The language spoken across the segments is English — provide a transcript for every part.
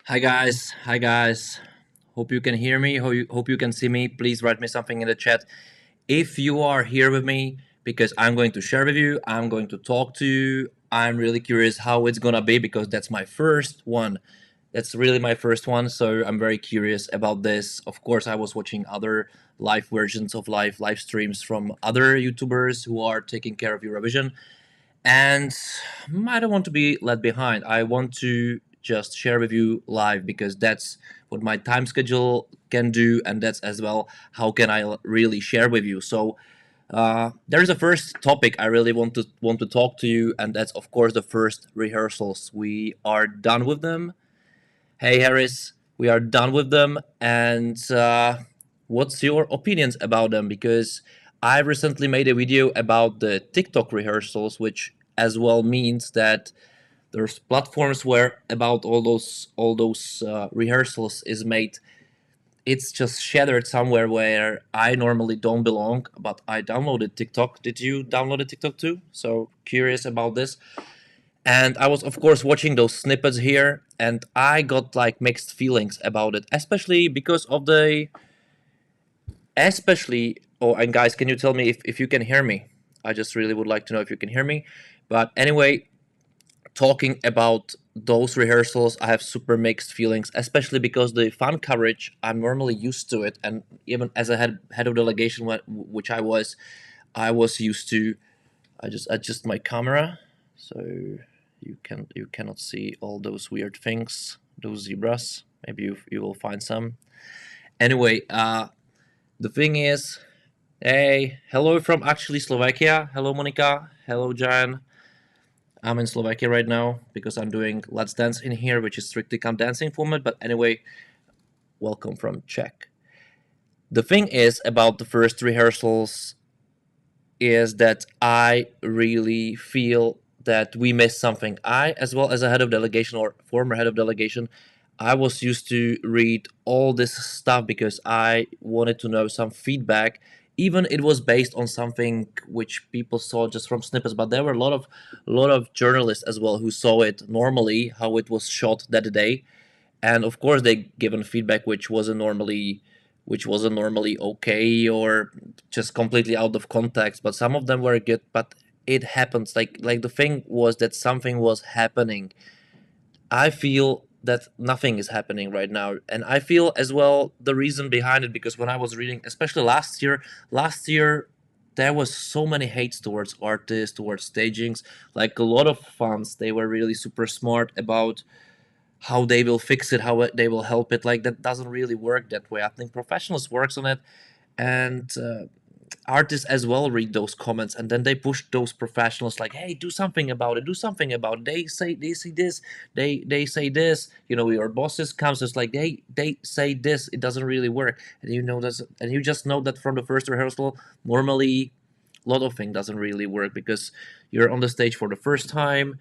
Hi guys. Hope you can hear me. Hope you can see me. Please write me something in the chat. If you are here with me, because I'm going to share with you, I'm going to talk to you. I'm really curious how it's gonna be because that's my first one. That's really my first one, so I'm very curious about this. Of course, I was watching other live versions of live streams from other YouTubers who are taking care of Eurovision, and I don't want to be left behind. I want to just share with you live because that's what my time schedule can do, and that's as well how can I really share with you. So there's a first topic I really want to talk to you, and that's of course the first rehearsals. We are done with them. Hey Harris, we are done with them, and what's your opinions about them? Because I recently made a video about the TikTok rehearsals, which as well means that there's platforms where about all those rehearsals is made. It's just shattered somewhere where I normally don't belong, but I downloaded TikTok. Did you download TikTok too? So curious about this. And I was of course watching those snippets here, and I got like mixed feelings about it, especially because of the especially. Oh, and guys, can you tell me if you can hear me? I just really would like to know if you can hear me. But anyway, talking about those rehearsals, I have super mixed feelings, especially because the fan coverage, I'm normally used to it, and even as a head of delegation, which I was used to. I just adjust my camera so you cannot see all those weird things, those zebras. Maybe you will find some. Anyway, the thing is, hey, hello from actually Slovakia. Hello Monica. Hello Jan. I'm in Slovakia right now because I'm doing Let's Dance in here, which is strictly come dancing format. But anyway, welcome from Czech. The thing is about the first rehearsals is that I really feel that we missed something. I, as well as a head of delegation or former head of delegation, I was used to read all this stuff because I wanted to know some feedback. Even it was based on something which people saw just from snippets, but there were a lot of journalists as well who saw it normally, how it was shot that day, and of course they given feedback which wasn't normally okay or just completely out of context, but some of them were good. But it happens, like the thing was that something was happening. I feel that nothing is happening right now, and I feel as well the reason behind it because when I was reading, especially last year there was so many hates towards artists, towards stagings. Like a lot of fans, they were really super smart about how they will fix it, how they will help it. Like that doesn't really work that way. I think professionals works on it, and artists as well read those comments, and then they push those professionals like, "Hey, do something about it. Do something about it." They say this, they say this. Your bosses comes just like they say this. It doesn't really work, and you just know that from the first rehearsal. Normally, a lot of things doesn't really work because you're on the stage for the first time.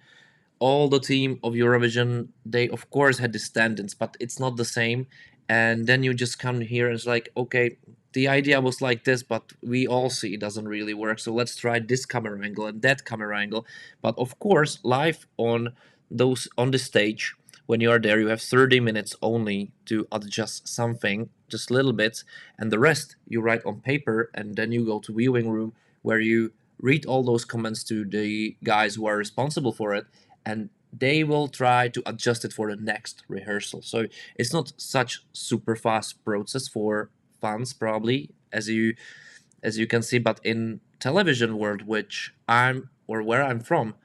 All the team of Eurovision, they of course had the stand-ins, but it's not the same. And then you just come here and it's like, okay, the idea was like this, but we all see it doesn't really work. So let's try this camera angle and that camera angle. But of course, live on the stage, when you are there, you have 30 minutes only to adjust something, just little bits, and the rest you write on paper, and then you go to viewing room where you read all those comments to the guys who are responsible for it, and they will try to adjust it for the next rehearsal. So it's not such super fast process for fans probably as you can see, but in television world, which I'm or where I'm from,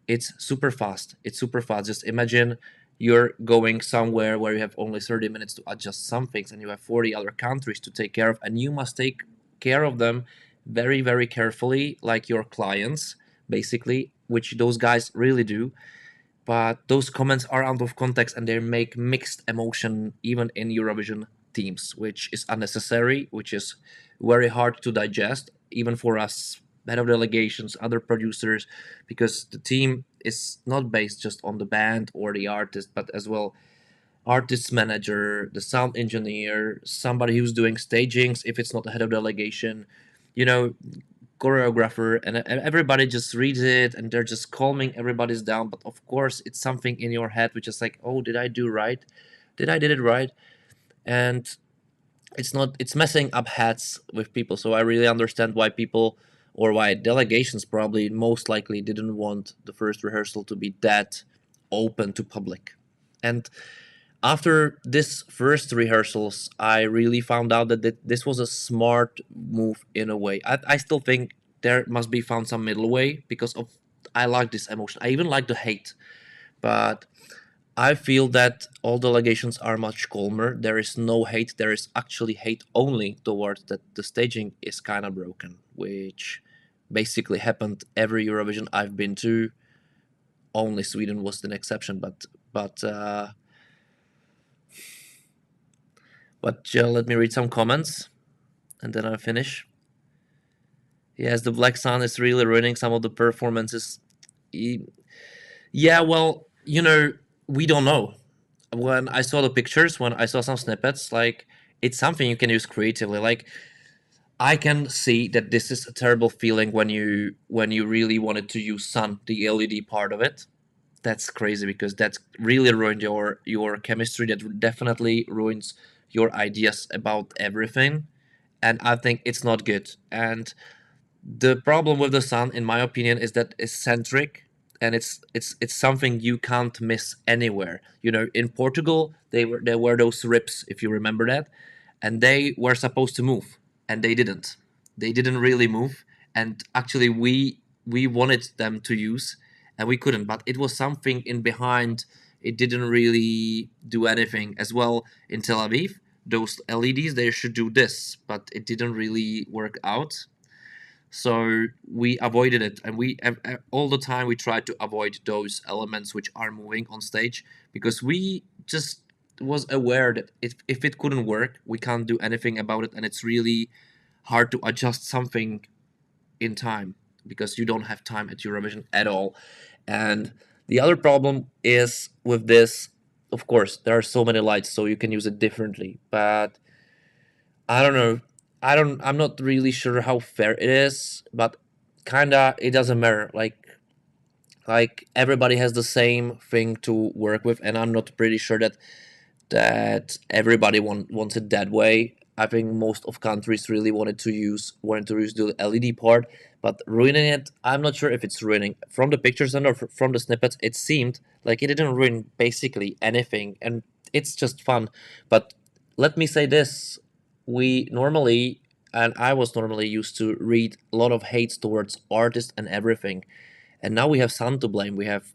it's super fast. It's super fast. Just imagine you're going somewhere where you have only 30 minutes to adjust some things and you have 40 other countries to take care of, and you must take care of them very, very carefully, like your clients, basically, which those guys really do. But those comments are out of context and they make mixed emotion even in Eurovision teams, which is unnecessary, which is very hard to digest, even for us, head of delegations, other producers, because the team is not based just on the band or the artist, but as well artist manager, the sound engineer, somebody who's doing stagings if it's not the head of delegation, you know, choreographer, and everybody just reads it and they're just calming everybody's down. But of course, it's something in your head which is like, oh, did I do right? did I did it right? And it's not, it's messing up heads with people. So I really understand why people, or why delegations probably most likely didn't want the first rehearsal to be that open to public. And after this first rehearsals, I really found out that this was a smart move in a way. I still think there must be found some middle way, because of, I like this emotion, I even like the hate, but I feel that all delegations are much calmer. There is no hate. There is actually hate only towards that the staging is kind of broken, which basically happened every Eurovision I've been to. Only Sweden was an exception, but uh, but let me read some comments and then I'll finish. Yes, the Black Sun is really ruining some of the performances. Yeah, well, we don't know. When I saw the pictures, when I saw some snippets, like, it's something you can use creatively. Like, I can see that this is a terrible feeling when you really wanted to use sun, the LED part of it. That's crazy, because that's really ruined your chemistry. That definitely ruins your ideas about everything, and I think it's not good. And the problem with the sun, in my opinion, is that it's centric, and it's something you can't miss anywhere. In Portugal, there were those rips, if you remember that, and they were supposed to move, and they didn't. They didn't really move, and actually we wanted them to use, and we couldn't. But it was something in behind. It didn't really do anything as well in Tel Aviv. Those LEDs, they should do this, but it didn't really work out, so we avoided it, and all the time we tried to avoid those elements which are moving on stage, because we just was aware that if it couldn't work, we can't do anything about it, and it's really hard to adjust something in time, because you don't have time at Eurovision at all. And the other problem is with this, of course, there are so many lights, so you can use it differently, but I don't know. I'm not really sure how fair it is, but kinda it doesn't matter. Like everybody has the same thing to work with, and I'm not pretty sure that everybody wants it that way. I think most of countries really wanted to use the LED part, but ruining it, I'm not sure if it's ruining. From the pictures and from the snippets, it seemed like it didn't ruin basically anything, and it's just fun. But let me say this: we normally, and I was normally used to read a lot of hates towards artists and everything, and now we have some to blame. We have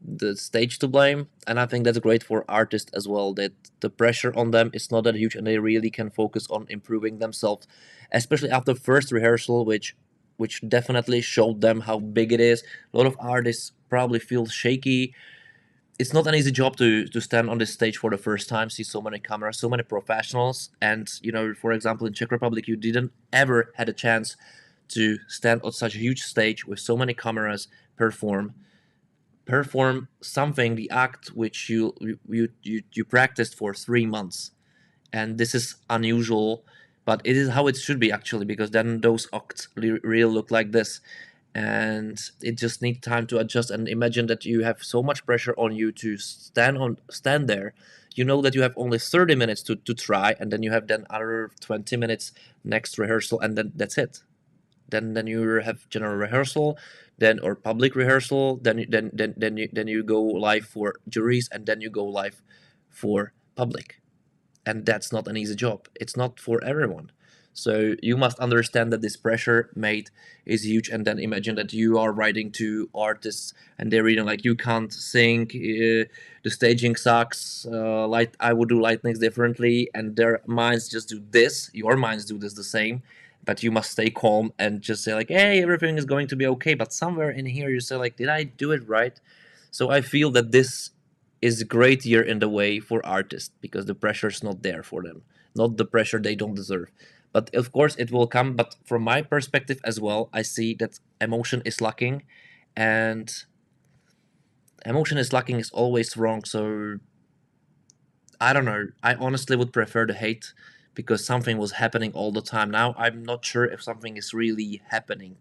the stage to blame, and I think that's great for artists as well, that the pressure on them is not that huge and they really can focus on improving themselves, especially after first rehearsal, which definitely showed them how big it is. A lot of artists probably feel shaky. It's not an easy job to stand on this stage for the first time, see so many cameras, so many professionals, and for example, in Czech Republic, you didn't ever had a chance to stand on such a huge stage with so many cameras, perform something, the act which you practiced for 3 months. And this is unusual, but it is how it should be actually, because then those acts really look like this. And it just needs time to adjust, and imagine that you have so much pressure on you to stand there. You know that you have only 30 minutes to try, and then you have then other 20 minutes next rehearsal, and then that's it. Then you have general rehearsal, then or public rehearsal, then you go live for juries, and then you go live for public. And that's not an easy job. It's not for everyone. So you must understand that this pressure made is huge, and then imagine that you are writing to artists and they're reading like, you can't sing, the staging sucks, light, I would do lightnings differently, and their minds just do this, your minds do this the same, but you must stay calm and just say like, hey, everything is going to be okay, but somewhere in here you say like, did I do it right? So I feel that this is a great year in the way for artists, because the pressure is not there for them, not the pressure they don't deserve. But of course it will come. But from my perspective as well, I see that emotion is lacking, and emotion is lacking is always wrong. So I don't know. I honestly would prefer the hate, because something was happening all the time. Now I'm not sure if something is really happening.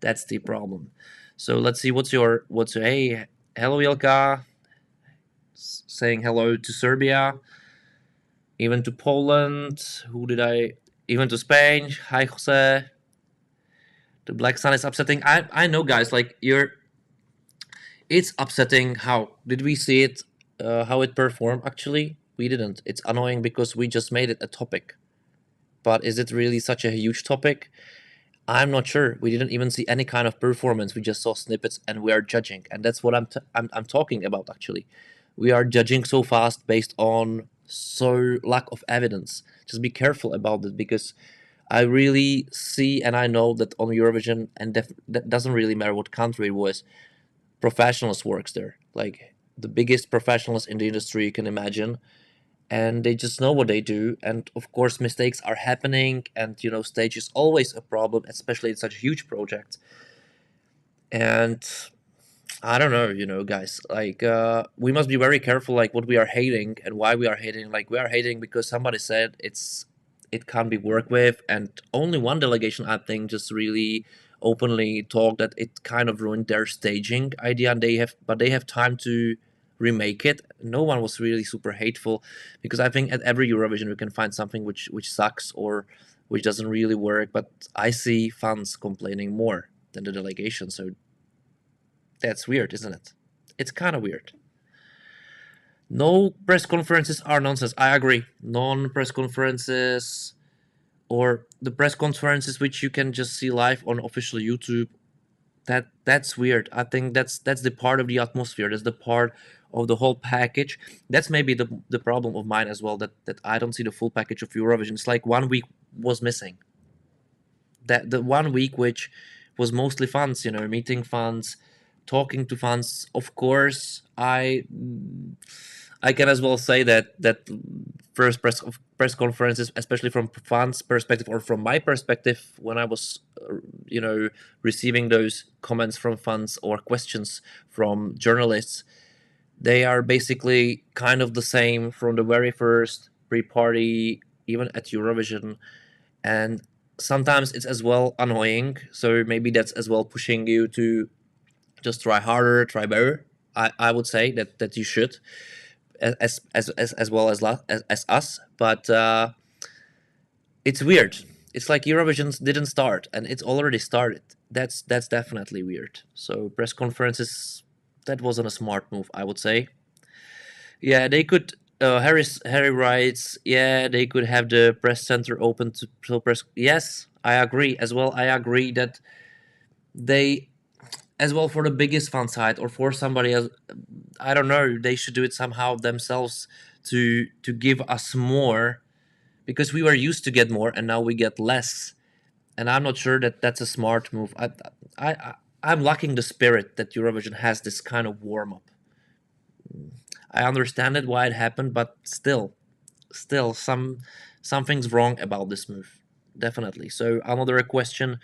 That's the problem. So let's see. What's your hey, hello Ilka, saying hello to Serbia. Even to Poland. Who did I? Even to Spain. Hi, Jose. The Black Sun is upsetting. I know, guys. Like you're, it's upsetting. How did we see it? How it performed? Actually, we didn't. It's annoying because we just made it a topic. But is it really such a huge topic? I'm not sure. We didn't even see any kind of performance. We just saw snippets, and we are judging, and that's what I'm talking about. Actually, we are judging so fast based on so lack of evidence. Just be careful about this because I really see and I know that on Eurovision, and that doesn't really matter what country it was, professionals works there, like the biggest professionals in the industry you can imagine, and they just know what they do. And of course mistakes are happening, and stage is always a problem, especially in such a huge project. And I don't know, guys, like we must be very careful like what we are hating and why we are hating. Like we are hating because somebody said it can't be worked with, and only one delegation I think just really openly talked that it kind of ruined their staging idea, and they have time to remake it. No one was really super hateful, because I think at every Eurovision we can find something which sucks or which doesn't really work, but I see fans complaining more than the delegation. So that's weird, isn't it? It's kind of weird. No press conferences are nonsense. I agree. Non press conferences, or the press conferences which you can just see live on official YouTube. That's weird. I think that's the part of the atmosphere. That's the part of the whole package. That's maybe the problem of mine as well. That I don't see the full package of Eurovision. It's like 1 week was missing. That the 1 week which was mostly fans, meeting fans, talking to fans. Of course, I can as well say that first press conferences, especially from fans' perspective or from my perspective, when I was, receiving those comments from fans or questions from journalists, they are basically kind of the same from the very first pre-party, even at Eurovision, and sometimes it's as well annoying. So maybe that's as well pushing you to just try harder, try better. I would say that you should, as well as us. But it's weird. It's like Eurovision didn't start and it's already started. That's definitely weird. So press conferences, that wasn't a smart move, I would say. Yeah, they could. Harry writes, yeah, they could have the press center open to press. Yes, I agree as well. I agree that they, as well, for the biggest fan site or for somebody else, I don't know, they should do it somehow themselves to give us more, because we were used to get more and now we get less. And I'm not sure that that's a smart move. I'm lacking the spirit that Eurovision has this kind of warm up. I understand it why it happened, but still something's wrong about this move. Definitely. So another question.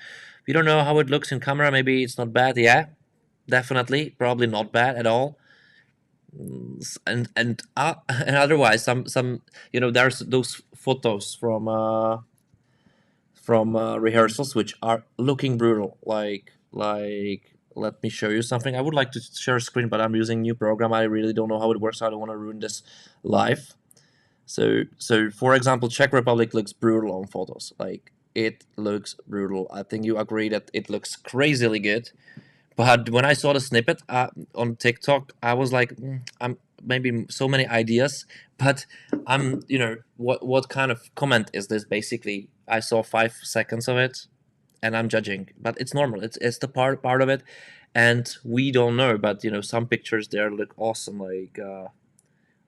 We don't know how it looks in camera. Maybe it's not bad. Yeah, definitely, probably not bad at all. And otherwise, some there's those photos from rehearsals which are looking brutal. Like let me show you something. I would like to share a screen, but I'm using new program. I really don't know how it works. I don't want to ruin this live. So for example, Czech Republic looks brutal on photos. Like it looks brutal. I think you agree that it looks crazily good. But when I saw the snippet on TikTok, I was like, I'm maybe so many ideas, but I'm, what kind of comment is this? Basically, I saw 5 seconds of it, and I'm judging. But it's normal. It's the part of it, and we don't know. But some pictures there look awesome. Like I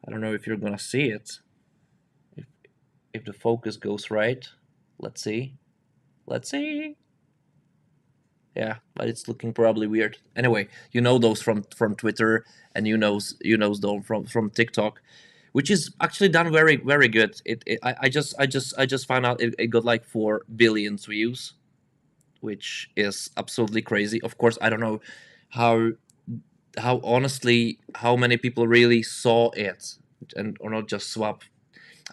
don't know if you're gonna see it. If if the focus goes right, let's see. Let's see. Yeah, but it's looking probably weird. Anyway, those from Twitter, and you knows those from TikTok, which is actually done very very good. I just found out it got like 4 billion views, which is absolutely crazy. Of course, I don't know how honestly how many people really saw it, and or not just swap.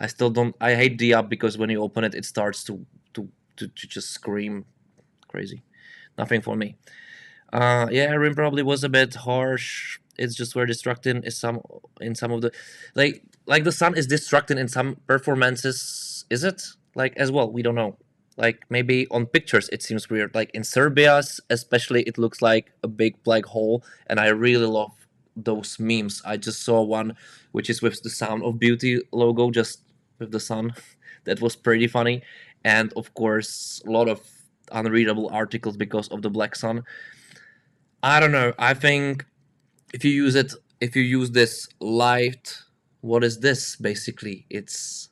I still don't. I hate the app because when you open it, it starts to just scream crazy. Nothing for me. Yeah, Rim probably was a bit harsh. It's just very distracting. Is some in some of the, like like the sun is distracting in some performances. Is it like as well? We don't know. Like maybe on pictures it seems weird. Like in Serbia's, especially, it looks like a big black hole, and I really love those memes. I just saw one which is with the Sound of Beauty logo, just with the sun. That was pretty funny, and of course a lot of unreadable articles because of the black sun. I don't know. I think if you use it, if you use this light, what is this basically? It's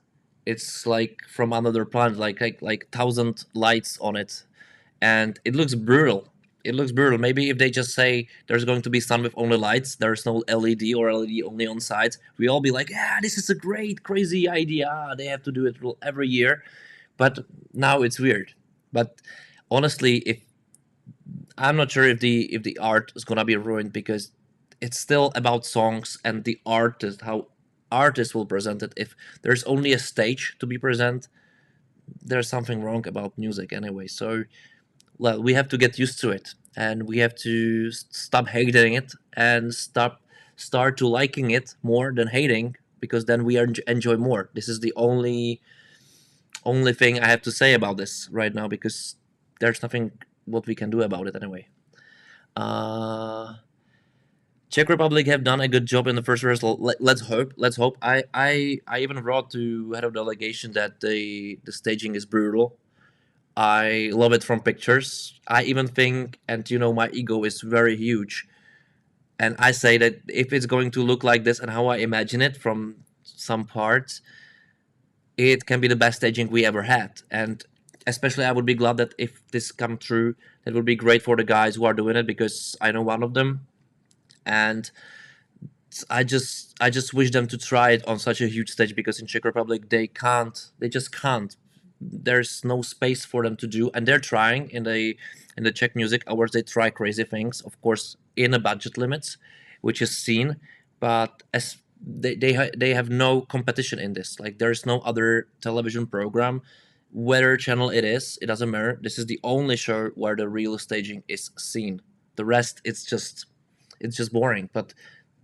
like from another planet, like thousand lights on it, and it looks brutal. It looks brutal. Maybe if they just say there's going to be sun with only lights, there's no LED or LED only on sides, we all be like, yeah, this is a great, crazy idea. They have to do it every year. But now it's weird. But honestly, if I'm not sure if the art is gonna be ruined because it's still about songs and the artist, how artists will present it. If there's only a stage to be present, there's something wrong about music anyway. So well, we have to get used to it, and we have to stop hating it and start to liking it more than hating, because then we enjoy more. This is the only thing I have to say about this right now, because there's nothing what we can do about it anyway. Uh, Czech Republic have done a good job in the first rehearsal. Let's hope. Let's hope. I even wrote to head of delegation that the staging is brutal. I love it from pictures. I even think, and you know, my ego is very huge, and I say that if it's going to look like this and how I imagine it from some parts, it can be the best staging we ever had. And especially, I would be glad that if this come true, that would be great for the guys who are doing it, because I know one of them, and I just wish them to try it on such a huge stage, because in Czech Republic they just can't. There's no space for them to do, and they're trying in the Czech music awards. They try crazy things, of course, in a budget limits, which is seen, but as they have no competition in this. Like there's no other television program, whether channel it is, it doesn't matter. This is the only show where the real staging is seen. The rest, it's just boring. But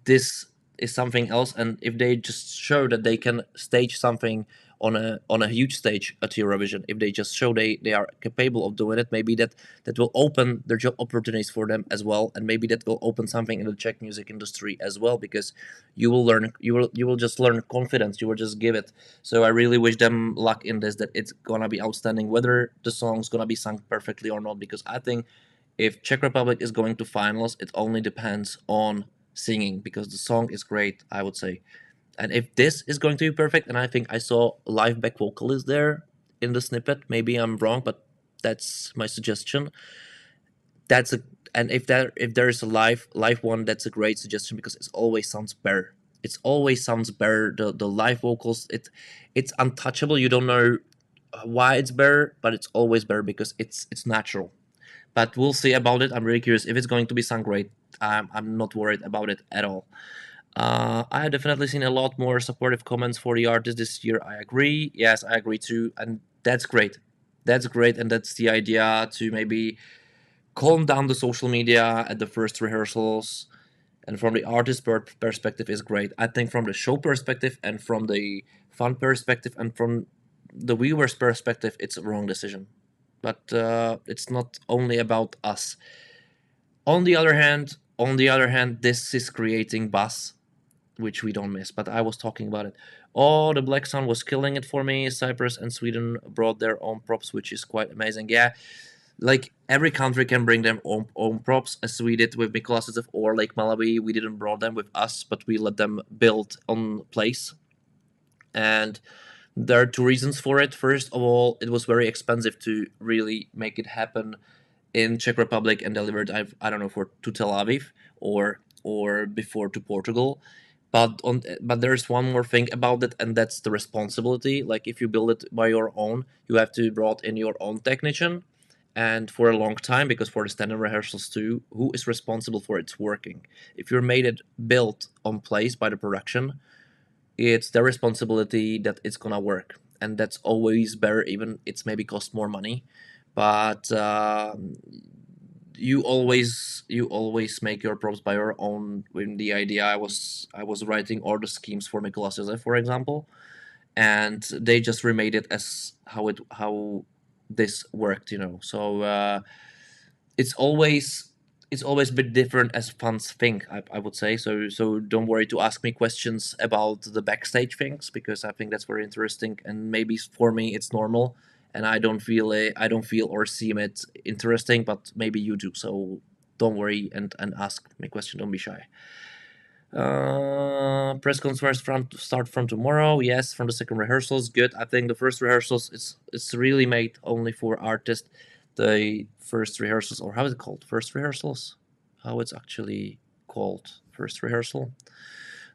this is something else, and if they just show that they can stage something on a huge stage at Eurovision, if they just show they are capable of doing it, maybe that will open their job opportunities for them as well, and maybe that will open something in the Czech music industry as well, because you will just learn confidence, you will just give it. So I really wish them luck in this, that it's gonna be outstanding, whether the song's gonna be sung perfectly or not, because I think if Czech Republic is going to finals, it only depends on singing, because the song is great, I would say. And if this is going to be perfect, and I think I saw live back vocalist there in the snippet, maybe I'm wrong, but that's my suggestion. That's a and if there is a live one, that's a great suggestion, because it always sounds better. It always sounds better. The live vocals, it's untouchable. You don't know why it's better, but it's always better because it's natural. But we'll see about it. I'm really curious if it's going to be sung great. I'm not worried about it at all. I have definitely seen a lot more supportive comments for the artist this year. I agree. Yes, I agree too. And that's great. That's great. And that's the idea, to maybe calm down the social media at the first rehearsals. And from the artist perspective is great. I think from the show perspective and from the fun perspective and from the viewer's perspective, it's a wrong decision. But it's not only about us. On the other hand, this is creating buzz, which we don't miss. But I was talking about it. Oh, the Black Sun was killing it for me. Cyprus and Sweden brought their own props, which is quite amazing. Yeah, like every country can bring their own props, as we did with Mykolaiv or Lake Malawi. We didn't brought them with us, but we let them build on place. And there are two reasons for it. First of all, it was very expensive to really make it happen in Czech Republic and delivered, I don't know, for to Tel Aviv or before to Portugal. But there's one more thing about it, and that's the responsibility. Like if you build it by your own, you have to brought in your own technician, and for a long time, because for the standard rehearsals too, who is responsible for its working? If you're made it built on place by the production, it's their responsibility that it's gonna work, and that's always better. Even it's maybe cost more money, but you always make your props by your own. When the idea, I was writing all the schemes for Nicolas Joseph, for example, and they just remade it as how this worked, so it's always it's always a bit different as fans think, I would say. So don't worry to ask me questions about the backstage things, because I think that's very interesting, and maybe for me it's normal, and I don't feel or seem it interesting, but maybe you do. So don't worry and ask me question, don't be shy. Press conference start from tomorrow. Yes, from the second rehearsals. Good. I think the first rehearsals it's really made only for artists. The first rehearsals, or how is it called? First rehearsals. How it's actually called? First rehearsal.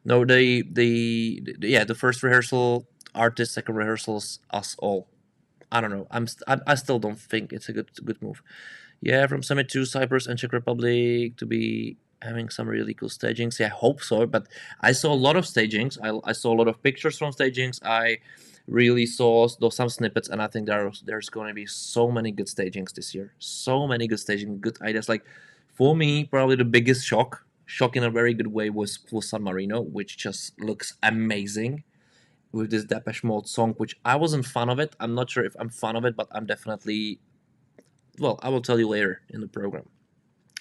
No, yeah, the first rehearsal artist, second rehearsals us all. I don't know. I still don't think it's a good move. Yeah, from Summit to Cyprus and Czech Republic to be having some really cool stagings. Yeah, I hope so. But I saw a lot of stagings. I saw a lot of pictures from stagings. I really saw some snippets, and I think there's going to be so many good stagings this year. So many good staging, good ideas. Like for me, probably the biggest shock in a very good way was San Marino, which just looks amazing with this Depeche Mode song, which I wasn't fan of it. I'm not sure if I'm fan of it, but I'm definitely, well, I will tell you later in the program,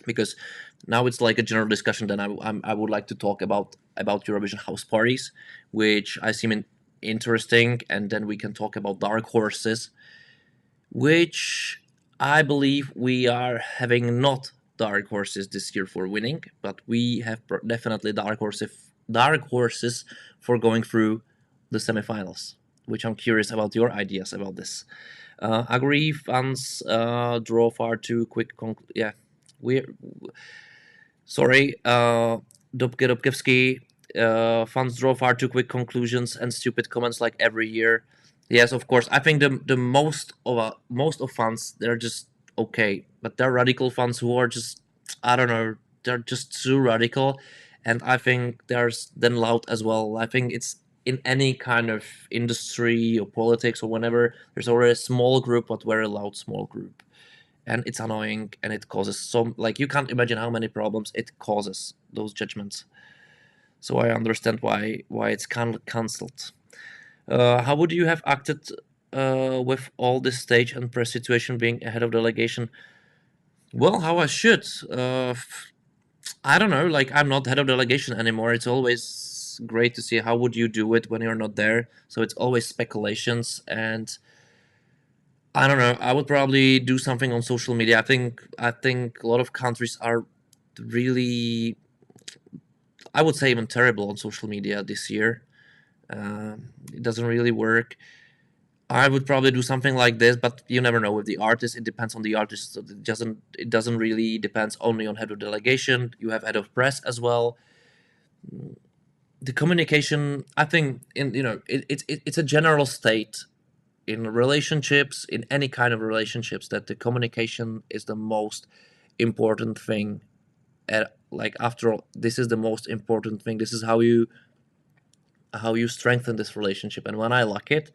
because now it's like a general discussion. Then I would like to talk about Eurovision house parties, which I seem interesting, and then we can talk about dark horses, which I believe we are having not dark horses this year for winning, but we have definitely dark horses for going through the semifinals, which I'm curious about your ideas about this. Agree, fans draw far too quick. Yeah, we sorry, Dobkevsky. Fans draw far too quick conclusions and stupid comments like every year. Yes, of course. I think the most of fans, they're just okay, but they're radical fans who are just, I don't know, they're just too radical, and I think there's then loud as well. I think it's in any kind of industry or politics or whenever, there's already a small group, but very loud small group, and it's annoying, and it causes some, like, you can't imagine how many problems it causes, those judgments. So I understand why it's cancelled. How would you have acted with all this stage and press situation being ahead of delegation? Well, how I should. I don't know. Like, I'm not head of delegation anymore. It's always great to see how would you do it when you're not there. So it's always speculations, and I don't know. I would probably do something on social media. I think a lot of countries are really, I would say, even terrible on social media this year. It doesn't really work. I would probably do something like this, but you never know with the artist. It depends on the artist. So it doesn't really depends only on head of delegation. You have head of press as well. The communication, I think, it's a general state in relationships, in any kind of relationships, that the communication is the most important thing. Like, after all, this is the most important thing. This is how you strengthen this relationship. And when I lack it,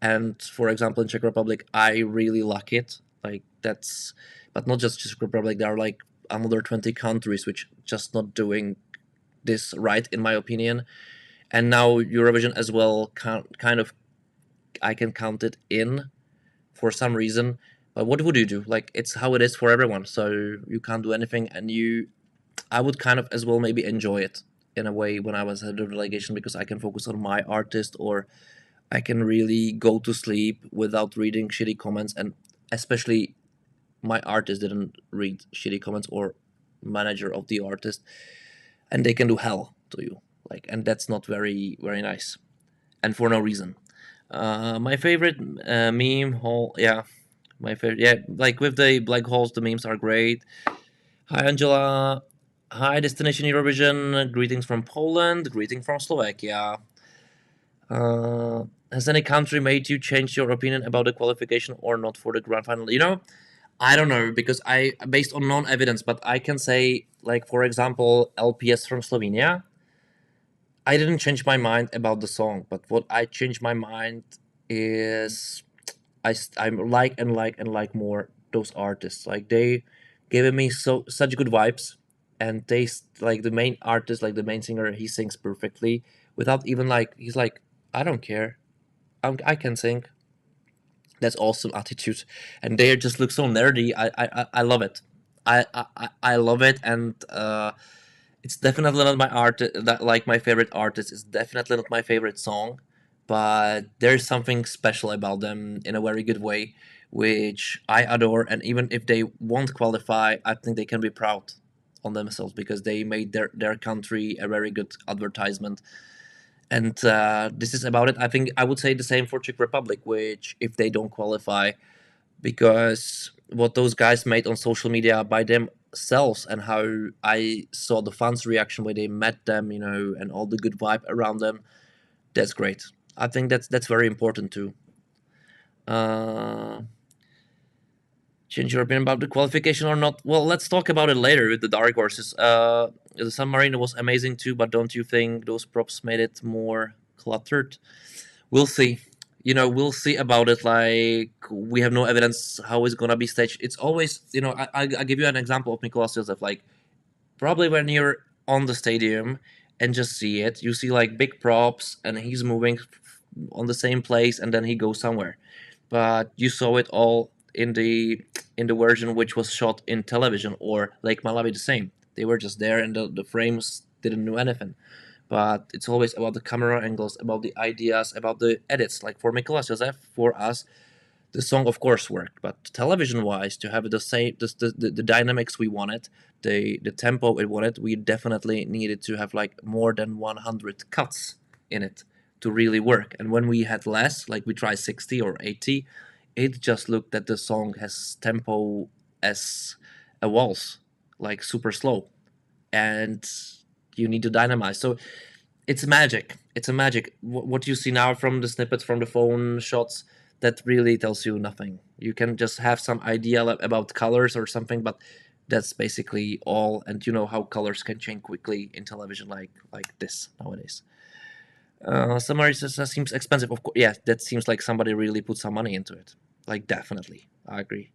and for example in Czech Republic, I really lack it. Like, that's, but not just Czech Republic. There are like another 20 countries which just not doing this right, in my opinion. And now Eurovision as well, kind of, I can count it in for some reason. But what would you do? Like, it's how it is for everyone. So you can't do anything, and I would kind of as well maybe enjoy it in a way when I was head of delegation, because I can focus on my artist, or I can really go to sleep without reading shitty comments, and especially my artist didn't read shitty comments, or manager of the artist, and they can do hell to you. Like, and that's not very very nice, and for no reason. My favorite meme hole, yeah, my favorite, yeah, like with the black holes, the memes are great. Hi Angela, hi Destination Eurovision, greetings from Poland, greeting from Slovakia. Has any country made you change your opinion about the qualification or not for the grand final? I don't know, because I, based on non-evidence, but I can say, like, for example, LPS from Slovenia. I didn't change my mind about the song, but what I changed my mind is I like and like and like more those artists. Like, giving me such good vibes. And they like the main artist, like the main singer, he sings perfectly without even like he's like, I don't care, I can sing. That's awesome attitude, and they just look so nerdy. I love it. I love it, and it's definitely not my art that like my favorite artist. It's definitely not my favorite song, but there's something special about them in a very good way, which I adore. And even if they won't qualify, I think they can be proud on themselves because they made their country a very good advertisement. And this is about it. I think I would say the same for Czech Republic, which if they don't qualify, because what those guys made on social media by themselves and how I saw the fans' reaction when they met them, and all the good vibe around them, that's great. I think that's very important too. Uh, Change your opinion about the qualification or not? Well, let's talk about it later with the dark horses. The San Marino was amazing too, but don't you think those props made it more cluttered? We'll see. We'll see about it. Like we have no evidence how it's gonna be staged. It's always, I give you an example of Mikolas Josef. Like probably when you're on the stadium and just see it, you see like big props and he's moving on the same place and then he goes somewhere. But you saw it all in the version which was shot in television, or Lake Malawi the same. They were just there and the frames didn't do anything. But it's always about the camera angles, about the ideas, about the edits. Like for Mikolas Josef, for us, the song of course worked, but television wise, to have the same the dynamics we wanted, the tempo it wanted, we definitely needed to have like more than 100 cuts in it to really work. And when we had less, like we tried 60 or 80, it just looked that the song has tempo as a waltz, like super slow, and you need to dynamize. So it's magic. It's a magic. What you see now from the snippets from the phone shots, that really tells you nothing. You can just have some idea about colors or something, but that's basically all. And you know how colors can change quickly in television, like this nowadays. Summary says that seems expensive. Of course, yeah, that seems like somebody really put some money into it. Like definitely, I agree.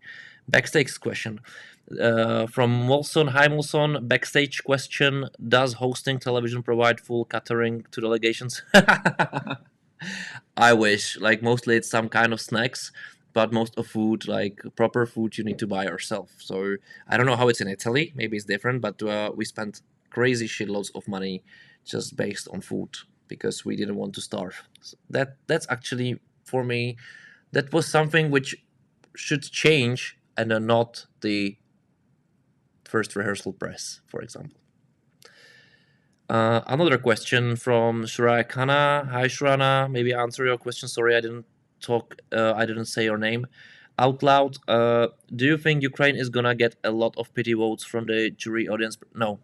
Backstage question from Molson. Hi Molson. Backstage question: does hosting television provide full catering to delegations? I wish. Like mostly it's some kind of snacks, but most of food, like proper food, you need to buy yourself. So I don't know how it's in Italy. Maybe it's different, but we spent crazy shitloads of money just based on food because we didn't want to starve. So that's actually for me. That was something which should change, and not the first rehearsal press, for example. Another question from Shuraya Khanna. Hi, Shurana. Maybe answer your question. Sorry, I didn't talk. I didn't say your name out loud. Do you think Ukraine is gonna get a lot of pity votes from the jury audience? No.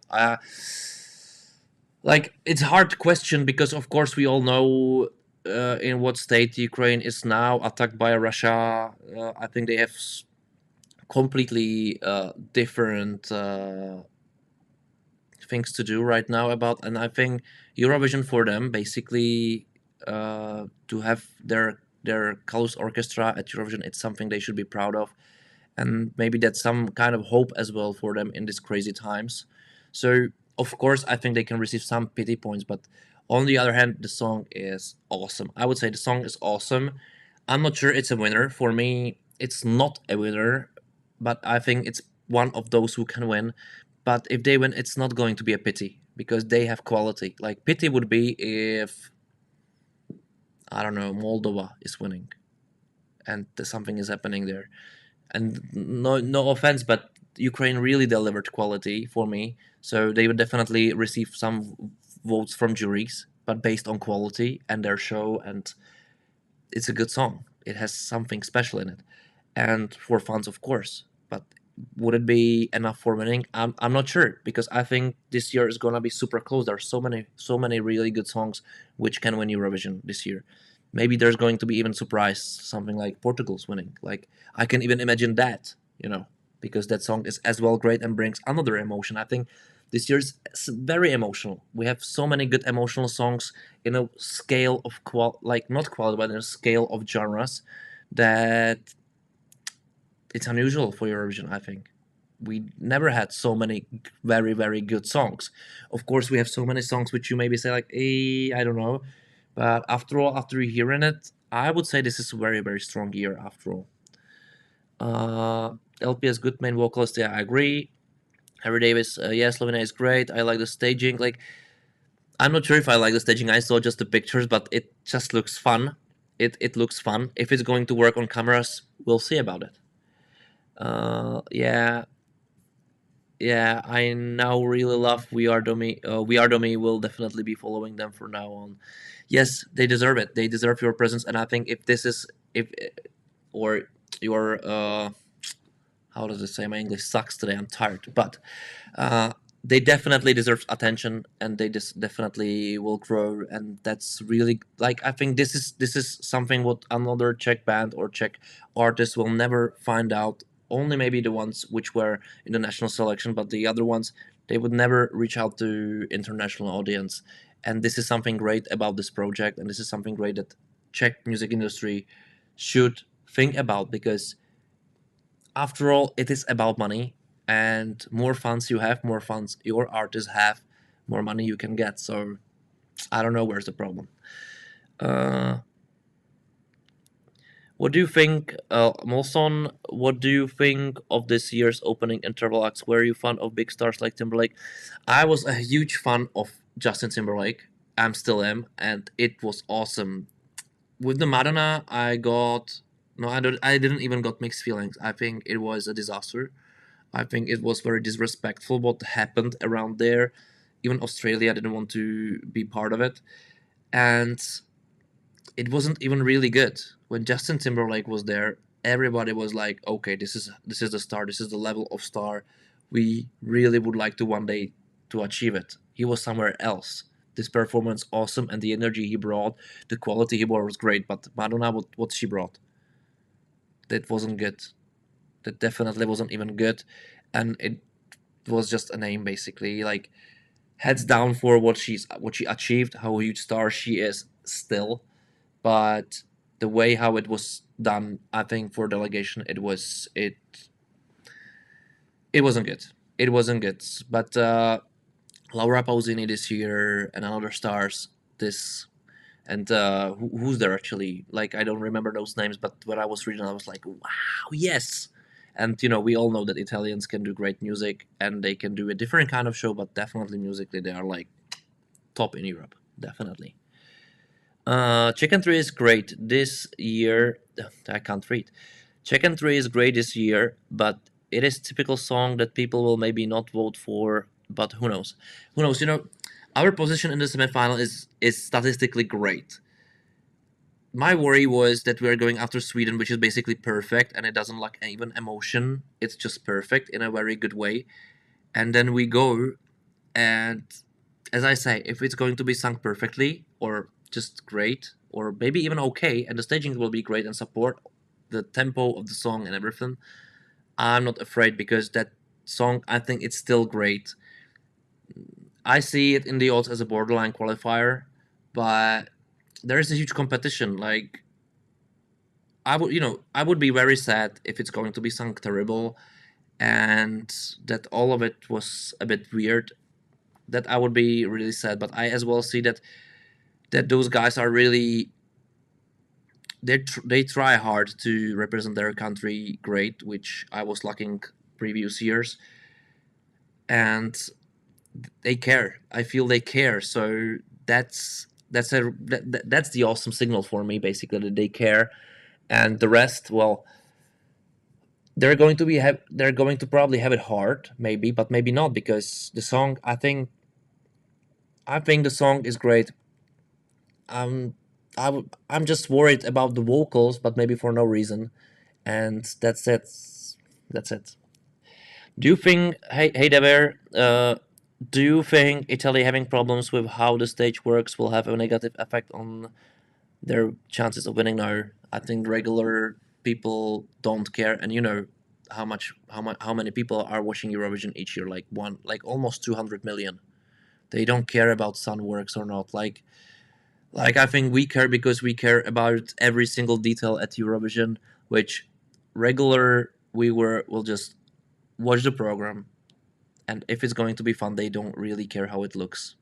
Like it's a hard question because of course we all know in what state Ukraine is now, attacked by Russia. I think they have completely different things to do right now about, and I think Eurovision for them basically to have their Kalus orchestra at Eurovision, it's something they should be proud of, and maybe that's some kind of hope as well for them in these crazy times. So of course I think they can receive some pity points, but on the other hand, the song is awesome. I would say the song is awesome. I'm not sure it's a winner. For me, it's not a winner, but I think it's one of those who can win. But if they win, it's not going to be a pity because they have quality. Like pity would be if, I don't know, Moldova is winning and something is happening there. And no offense, but Ukraine really delivered quality for me. So they would definitely receive some votes from juries, but based on quality and their show, and it's a good song. It has something special in it, and for fans, of course. But would it be enough for winning? I'm not sure because I think this year is gonna be super close. There are so many really good songs which can win Eurovision this year. Maybe there's going to be even surprise something like Portugal's winning. Like I can even imagine that, because that song is as well great and brings another emotion. I think this year is very emotional. We have so many good emotional songs in a scale of like not quality, but in a scale of genres that it's unusual for Eurovision, I think. we never had so many very good songs. Of course, we have so many songs which you maybe say like, I don't know, but after all, after hearing it, I would say this is a very strong year after all. LP has good main vocalist. Yeah, I agree. Harry Davis, yeah, Slovenia is great. I like the staging. Like, I'm not sure if I like the staging. I saw just the pictures, but it just looks fun. It looks fun. If it's going to work on cameras, we'll see about it. Yeah, yeah. I now really love We Are Domi. We Are Domi will definitely be following them from now on. Yes, they deserve it. They deserve your presence, and I think if this is if or your how does it say? My English sucks today. I'm tired, but uh, they definitely deserve attention, and they definitely will grow. And that's really like I think this is something what another Czech band or Czech artist will never find out. Only maybe the ones which were in the national selection, but the other ones they would never reach out to international audience. And this is something great about this project, and this is something great that Czech music industry should think about because after all, it is about money, and more fans you have, more fans your artists have, more money you can get. So I don't know where's the problem. Uh, what do you think, Molson? What do you think of this year's opening interval acts? Were you fan of big stars like Timberlake? I was a huge fan of Justin Timberlake. I'm still am, and it was awesome. With the Madonna, I got no, I don't. I didn't even got mixed feelings. I think it was a disaster. I think it was very disrespectful what happened around there. Even Australia didn't want to be part of it. And it wasn't even really good. When Justin Timberlake was there, everybody was like, okay, this is the star, this is the level of star. We really would like to one day to achieve it. He was somewhere else. This performance awesome and the energy he brought, the quality he brought was great, but Madonna what she brought. That wasn't good. That definitely wasn't even good. And it was just a name basically. Like heads down for what she achieved, how huge star she is still, but the way how it was done, I think for delegation, it wasn't good. It wasn't good. But Laura Pausini this year and other stars this. And who's there actually? Like I don't remember those names, but when I was reading, I was like, "Wow, yes!" And we all know that Italians can do great music, and they can do a different kind of show, but definitely musically, they are like top in Europe, definitely. Chicken Tree is great this year. I can't read. Chicken Tree is great this year, but it is typical song that people will maybe not vote for. But who knows? Who knows? Our position in the semifinal is statistically great. My worry was that we are going after Sweden, which is basically perfect, and it doesn't lack even emotion. It's just perfect in a very good way. And then we go, and as I say, if it's going to be sung perfectly or just great, or maybe even okay, and the staging will be great and support the tempo of the song and everything, I'm not afraid because that song, I think it's still great. I see it in the odds as a borderline qualifier, but there is a huge competition. Like I would be very sad if it's going to be sung terrible, and that all of it was a bit weird. That I would be really sad. But I as well see that those guys are really they try hard to represent their country great, which I was lacking previous years, and they care. I feel they care. So that's the awesome signal for me, basically, that they care. And the rest, well, they're going to probably have it hard, maybe, but maybe not because the song. I think the song is great. Um, I'm just worried about the vocals, but maybe for no reason, and that's it. That's it. Do you think, hey Dever, do you think Italy having problems with how the stage works will have a negative effect on their chances of winning now? I think regular people don't care, and how many people are watching Eurovision each year, like almost 200 million. They don't care about sun works or not. Like I think we care because we care about every single detail at Eurovision, which regular we will just watch the program, and if it's going to be fun, they don't really care how it looks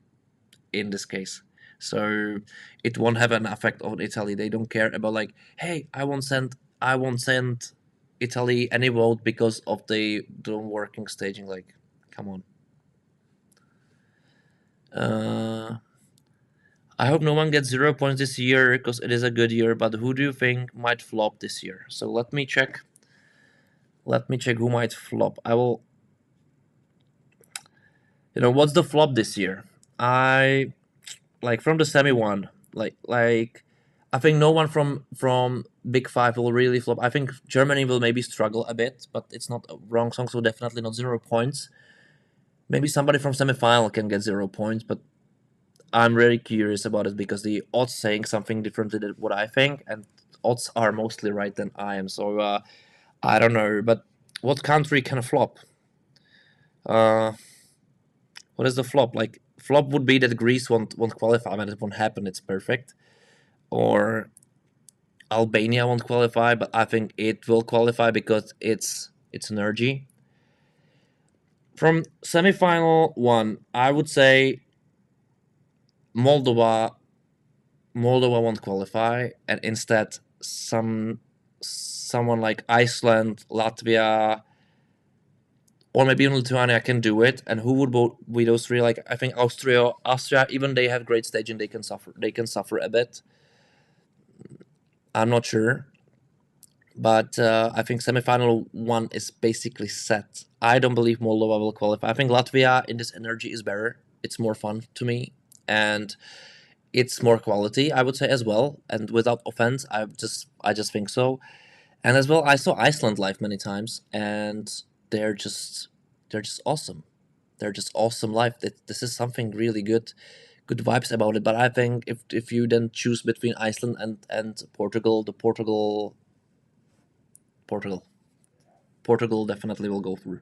in this case. So it won't have an effect on Italy. They don't care about like, hey, I won't send Italy any vote because of the don't working staging. Like, come on. Uh, I hope no one gets 0 points this year because it is a good year. But who do you think might flop this year? So let me check. Let me check who might flop. I will. What's the flop this year? I like from the semi one. Like, I think no one from Big Five will really flop. I think Germany will maybe struggle a bit, but it's not a wrong song, so definitely not 0 points. Maybe somebody from semi-final can get 0 points, but I'm really curious about it because the odds saying something differently than what I think, and odds are mostly right than I am. So I don't know, but what country can flop? Uh, what is the flop? Like flop would be that Greece won't qualify. I mean, it won't happen. It's perfect. Or Albania won't qualify, but I think it will qualify because it's energy. From semifinal one, I would say Moldova Moldova won't qualify, and instead someone like Iceland, Latvia, or maybe even Lithuania can do it. And who would both be those three? Like I think Austria, even they have great staging, they can suffer. They can suffer a bit. I'm not sure, but I think semifinal one is basically set. I don't believe Moldova will qualify. I think Latvia in this energy is better. It's more fun to me, and it's more quality, I would say as well. And without offense, I just think so. And as well, I saw Iceland live many times, and they're just they're just awesome. They're just awesome live. This is something really good vibes about it. But I think if you then choose between Iceland and Portugal, the Portugal Portugal definitely will go through.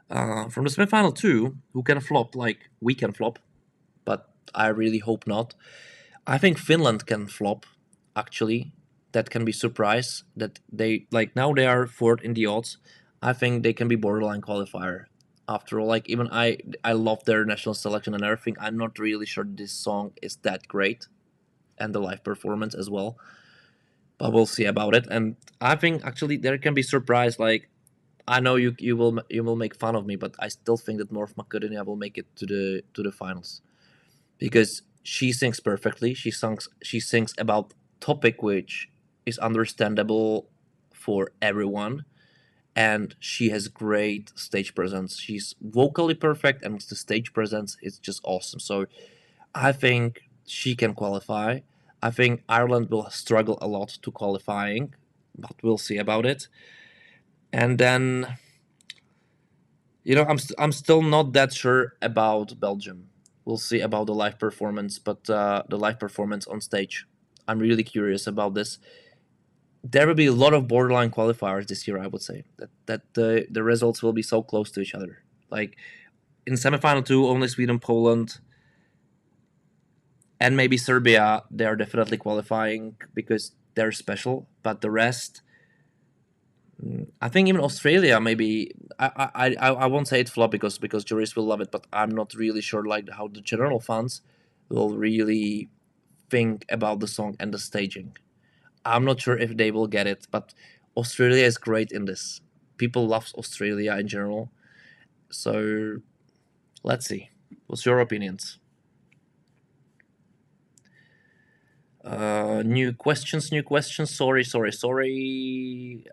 From the semifinal two, who can flop? Like we can flop, but I really hope not. I think Finland can flop. Actually, that can be surprise that they like now they are fourth in the odds. I think they can be borderline qualifier. After all, like even I love their national selection and everything. I'm not really sure this song is that great, and the live performance as well. But we'll see about it. And I think actually there can be surprise. Like I know you will make fun of me, but I still think that North Macedonia will make it to the finals because she sings perfectly. She sings about topic which is understandable for everyone, and she has great stage presence. She's vocally perfect, and the stage presence is just awesome. So I think she can qualify. I think Ireland will struggle a lot to qualifying, but we'll see about it. And then I'm still not that sure about Belgium. We'll see about the live performance, but the live performance on stage, I'm really curious about this. There will be a lot of borderline qualifiers this year. I would say that the results will be so close to each other. Like in semifinal two, only Sweden, Poland, and maybe Serbia. They are definitely qualifying because they're special. But the rest, I think even Australia maybe I won't say it flop because juries will love it, but I'm not really sure like how the general fans will really think about the song and the staging. I'm not sure if they will get it, but Australia is great in this. People love Australia in general, so let's see. What's your opinions? New questions, new questions. Sorry, sorry, sorry.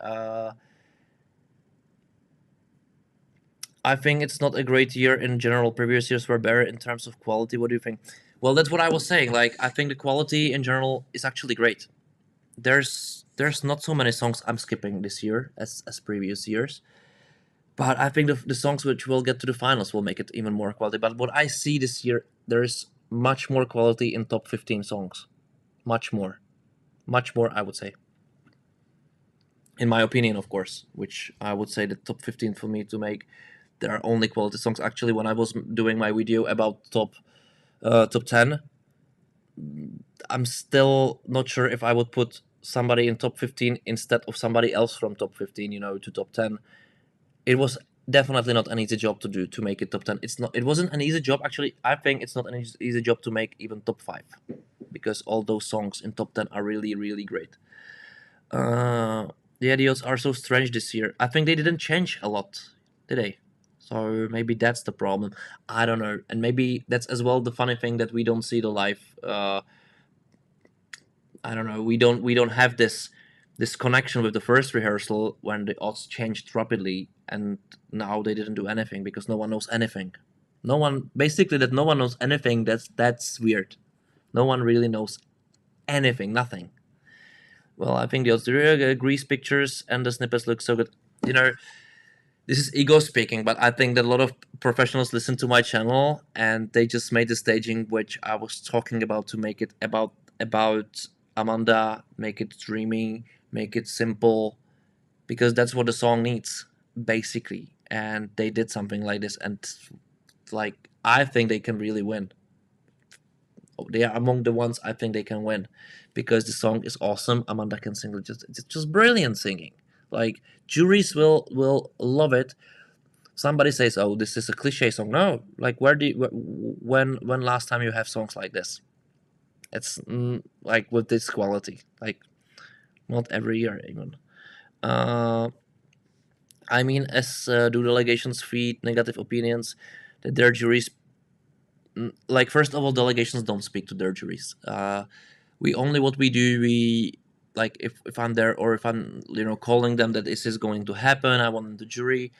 I think it's not a great year in general. Previous years were better in terms of quality. What do you think? Well, that's what I was saying. Like, I think the quality in general is actually great. There's not so many songs I'm skipping this year as previous years, but I think the songs which will get to the finals will make it even more quality. But what I see this year, there's much more quality in top 15 songs, much more. I would say, in my opinion, of course, which I would say the top 15 for me to make there are only quality songs. Actually, when I was doing my video about top 10, I'm still not sure if I would put somebody in top 15 instead of somebody else from top 15, to top 10. It was definitely not an easy job to do to make it top 10. It's not. It wasn't an easy job actually. I think it's not an easy job to make even top 5, because all those songs in top 10 are really really great. Uh, the idiots are so strange this year. I think they didn't change a lot, did they? So maybe that's the problem. I don't know, and maybe that's as well the funny thing that we don't see the live. I don't know. We don't have this connection with the first rehearsal when the odds changed rapidly, and now they didn't do anything because no one knows anything. No one basically that no one knows anything. That's weird. No one really knows anything. Nothing. Well, I think the Australia Greece pictures and the snippets look so good. You know, this is ego speaking, but I think that a lot of professionals listen to my channel and they just made the staging which I was talking about to make it about Amanda, make it dreamy, make it simple, because that's what the song needs, basically. And they did something like this, and like I think they can really win. They are among the ones I think they can win, because the song is awesome. Amanda can sing it's just brilliant singing. Like juries will love it. Somebody says, "Oh, this is a cliche song." No, like where do you, when last time you have songs like this? It's like with this quality, like not every year even. Uh, I mean, as do delegations feed negative opinions that their juries, like first of all, delegations don't speak to their juries. We only what we do we like if I'm there or if I'm calling them that this is going to happen. I want the jury.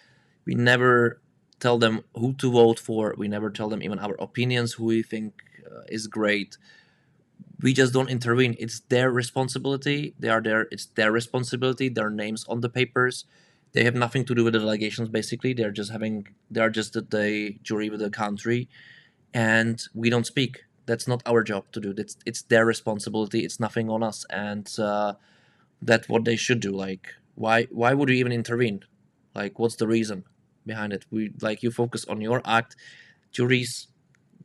We never tell them who to vote for. We never tell them even our opinions, who we think is great. We just don't intervene. It's their responsibility. They are there. It's their responsibility. Their names on the papers. They have nothing to do with the delegations. Basically, they're just having. They are just the jury with the country, and we don't speak. That's not our job to do. It's their responsibility. It's nothing on us, and that's what they should do. Like, why would we even intervene? Like, what's the reason behind it? We like you focus on your act. Juries,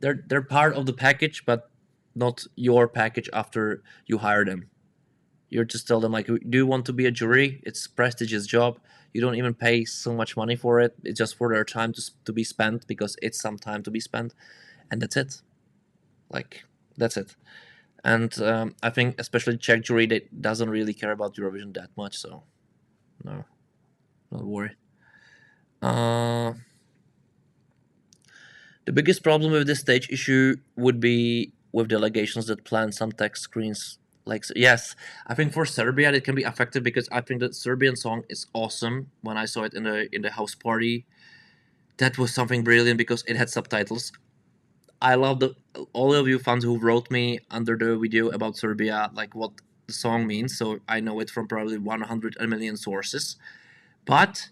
they're part of the package, but not your package after you hire them. You just tell them like, do you want to be a jury? It's a prestigious job. You don't even pay so much money for it. It's just for their time to be spent, because it's some time to be spent, and that's it. Like that's it. And I think especially Czech jury that doesn't really care about Eurovision that much. So no, don't worry. Uh, the biggest problem with this stage issue would be with delegations that plan some text screens. Like yes, I think for Serbia it can be effective, because I think the Serbian song is awesome. When I saw it in the house party, that was something brilliant because it had subtitles. I love the all of you fans who wrote me under the video about Serbia, like what the song means. So I know it from probably 100 million sources, but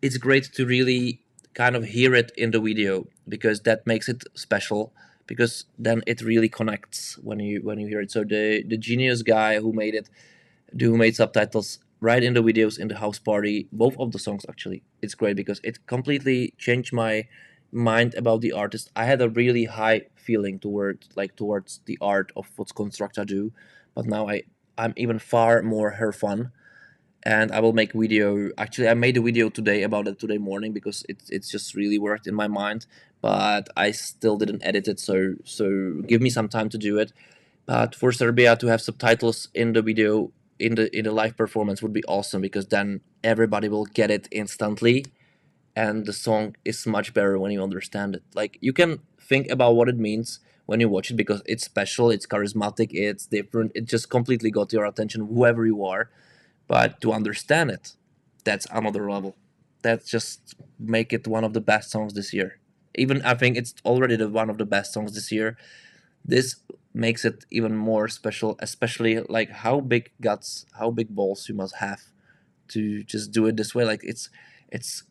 it's great to really kind of hear it in the video, because that makes it special. Because then it really connects when you hear it. So the genius guy who made subtitles right in the videos in the house party, both of the songs actually, it's great because it completely changed my mind about the artist. I had a really high feeling towards the art of what Constructa do, but now I'm even far more her fan, and I will make video. Actually, I made a video today about it today morning, because it's just really worked in my mind, but I still didn't edit it. So give me some time to do it. But for Serbia to have subtitles in the video in the live performance would be awesome, because then everybody will get it instantly, and the song is much better when you understand it. Like you can think about what it means when you watch it, because it's special, it's charismatic, it's different, it just completely got your attention, whoever you are. But to understand it, that's another level. That just make it one of the best songs this year. Even I think it's already the one of the best songs this year. This makes it even more special, especially like how big guts, how big balls you must have to just do it this way. Like it's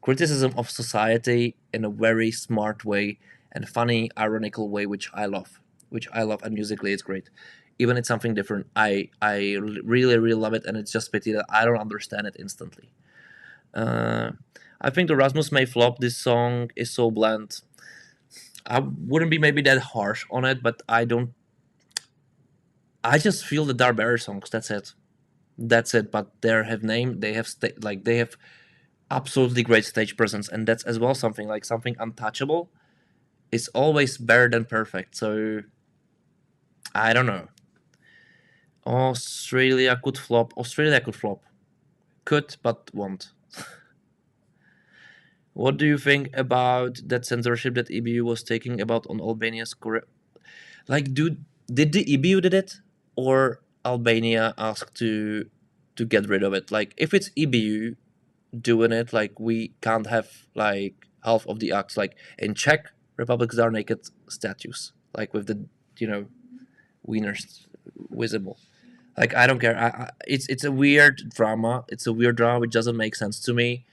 criticism of society in a very smart way and funny, ironical way, which I love. Which I love, and musically it's great. Even it's something different. I really really love it, and it's just pity that I don't understand it instantly. Uh, I think the Rasmus May flop. This song is so bland. I wouldn't be maybe that harsh on it, but I don't. I just feel that they're better songs. That's it. That's it. But they have name. They have like they have absolutely great stage presence, and that's as well something like something untouchable is always better than perfect. So I don't know. Australia could flop. Australia could flop. Could, but won't. What do you think about that censorship that EBU was taking about on Albania's Korea? Like, dude, did the EBU did it, or Albania asked to get rid of it? Like, if it's EBU doing it, like we can't have like half of the acts. Like in Czech Republics, there are naked statues, like with the you know wieners visible. Like I don't care. It's a weird drama. It's a weird drama which doesn't make sense to me,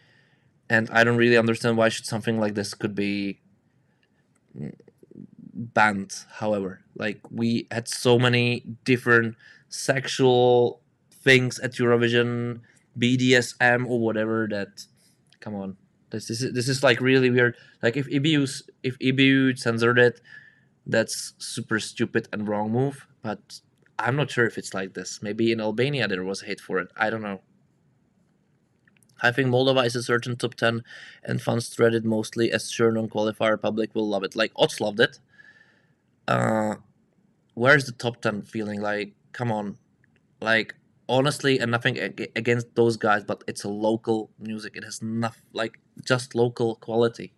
and I don't really understand why should something like this could be banned. However, like we had so many different sexual things at Eurovision, BDSM or whatever. That come on, this is like really weird. Like if EBU censored it, that's super stupid and wrong move. But I'm not sure if it's like this. Maybe in Albania there was hate for it. I don't know. I think Moldova is a certain top 10 and fans thread it mostly as sure non-qualifier public will love it. Like Ots loved it. Uh, where's the top 10 feeling? Like, come on. Like, honestly, and nothing against those guys, but it's a local music. It has nothing, like, just local quality.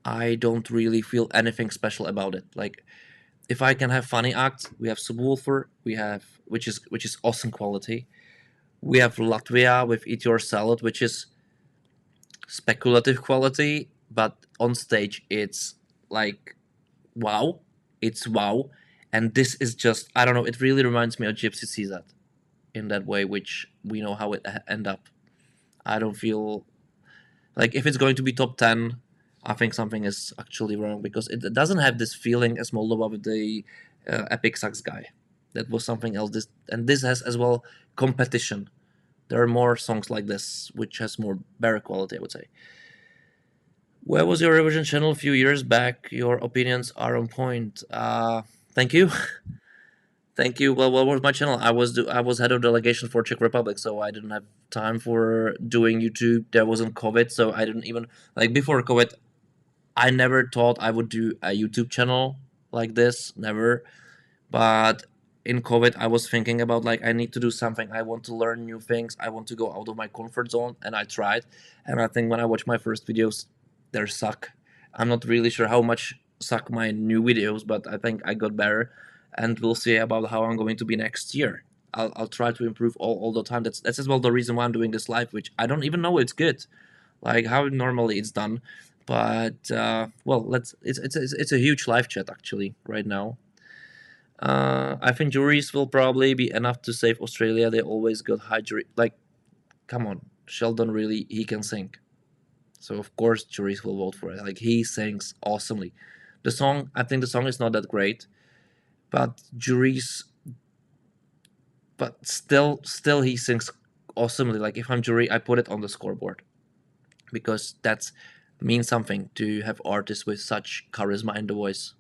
I don't really feel anything special about it. Like, if I can have funny acts, we have Subwoofer, we have which is awesome quality. We have Latvia with Eat Your Salad, which is speculative quality, but on stage it's like wow, it's wow, and this is just I don't know. It really reminds me of Gypsy Caesar in that way, which we know how it end up. I don't feel like if it's going to be top 10, I think something is actually wrong because it doesn't have this feeling as Moldova with the Epic Sax guy. That was something else. This has as well competition. There are more songs like this which has more better quality, I would say. Where was your Eurovision channel a few years back? Your opinions are on point. Thank you. Thank you. Well, what was my channel? I was head of delegation for Czech Republic, so I didn't have time for doing YouTube. There wasn't COVID, so I didn't even like before COVID. I never thought I would do a YouTube channel like this. Never. But in COVID, I was thinking about like I need to do something. I want to learn new things. I want to go out of my comfort zone, and I tried. And I think when I watch my first videos, they suck. I'm not really sure how much suck my new videos, but I think I got better, and we'll see about how I'm going to be next year. I'll try to improve all the time. That's as well the reason why I'm doing this live, which I don't even know it's good, like how normally it's done. But well, let's. It's a huge live chat actually right now. I think juries will probably be enough to save Australia. They always got high jury. Like, come on, Sheldon really he can sing, so of course juries will vote for it. Like he sings awesomely. The song, I think the song is not that great, but juries, but still he sings awesomely. Like if I'm jury, I put it on the scoreboard because that's means something to have artists with such charisma in the voice.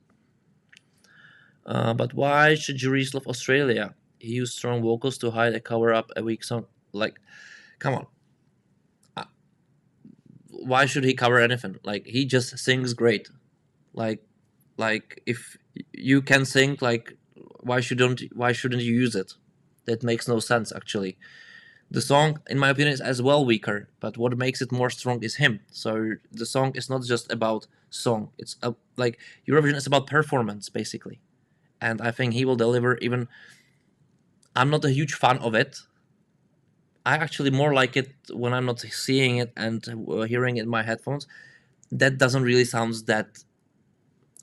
But why should juries love Australia? He used strong vocals to hide a cover up a weak song. Like, come on. Uh, Why should he cover anything? Like, he just sings great. Like, like if you can sing, like, why shouldn't you use it? That makes no sense actually. The song, in my opinion, is as well weaker. But what makes it more strong is him. So the song is not just about song. It's like Eurovision is about performance basically, and I think he will deliver even I'm not a huge fan of it. I actually more like it when I'm not seeing it and hearing it in my headphones. That doesn't really sound that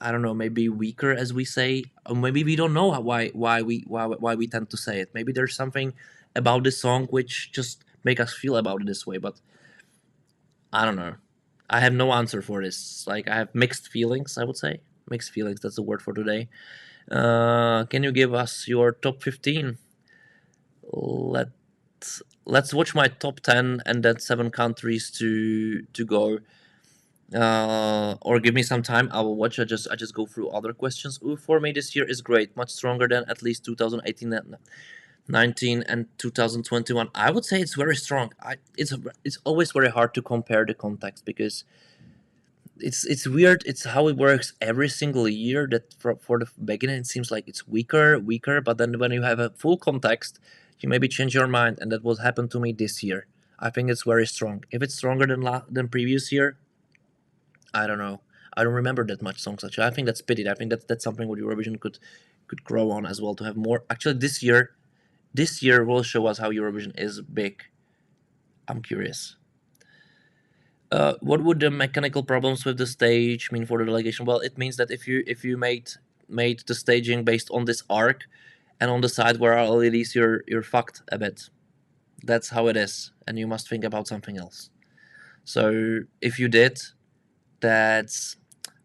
I don't know, maybe weaker as we say, or maybe we don't know why we tend to say it. Maybe there's something about this song which just make us feel about it this way. But I don't know. I have no answer for this. Like I have mixed feelings. I would say mixed feelings. That's the word for today. Can you give us your top 15? Let's watch my top 10 and then 7 countries to go. Or give me some time. I will watch. I just go through other questions. Ooh, for me this year is great, much stronger than at least 2018. 19 and 2021, I would say it's very strong. It's always very hard to compare the context because it's weird. It's how it works every single year. That for the beginning it seems like it's weaker, but then when you have a full context, you maybe change your mind, and that what happened to me this year. I think it's very strong. If it's stronger than than previous year, I don't know. I don't remember that much songs actually. I think that's pity. I think that's something what Eurovision could grow on as well to have more. Actually, this year will show us how Eurovision is big. I'm curious. What would the mechanical problems with the stage mean for the delegation? Well, it means that if you made the staging based on this arc, and on the side where are LEDs, you're fucked a bit. That's how it is, and you must think about something else. So if you did, that's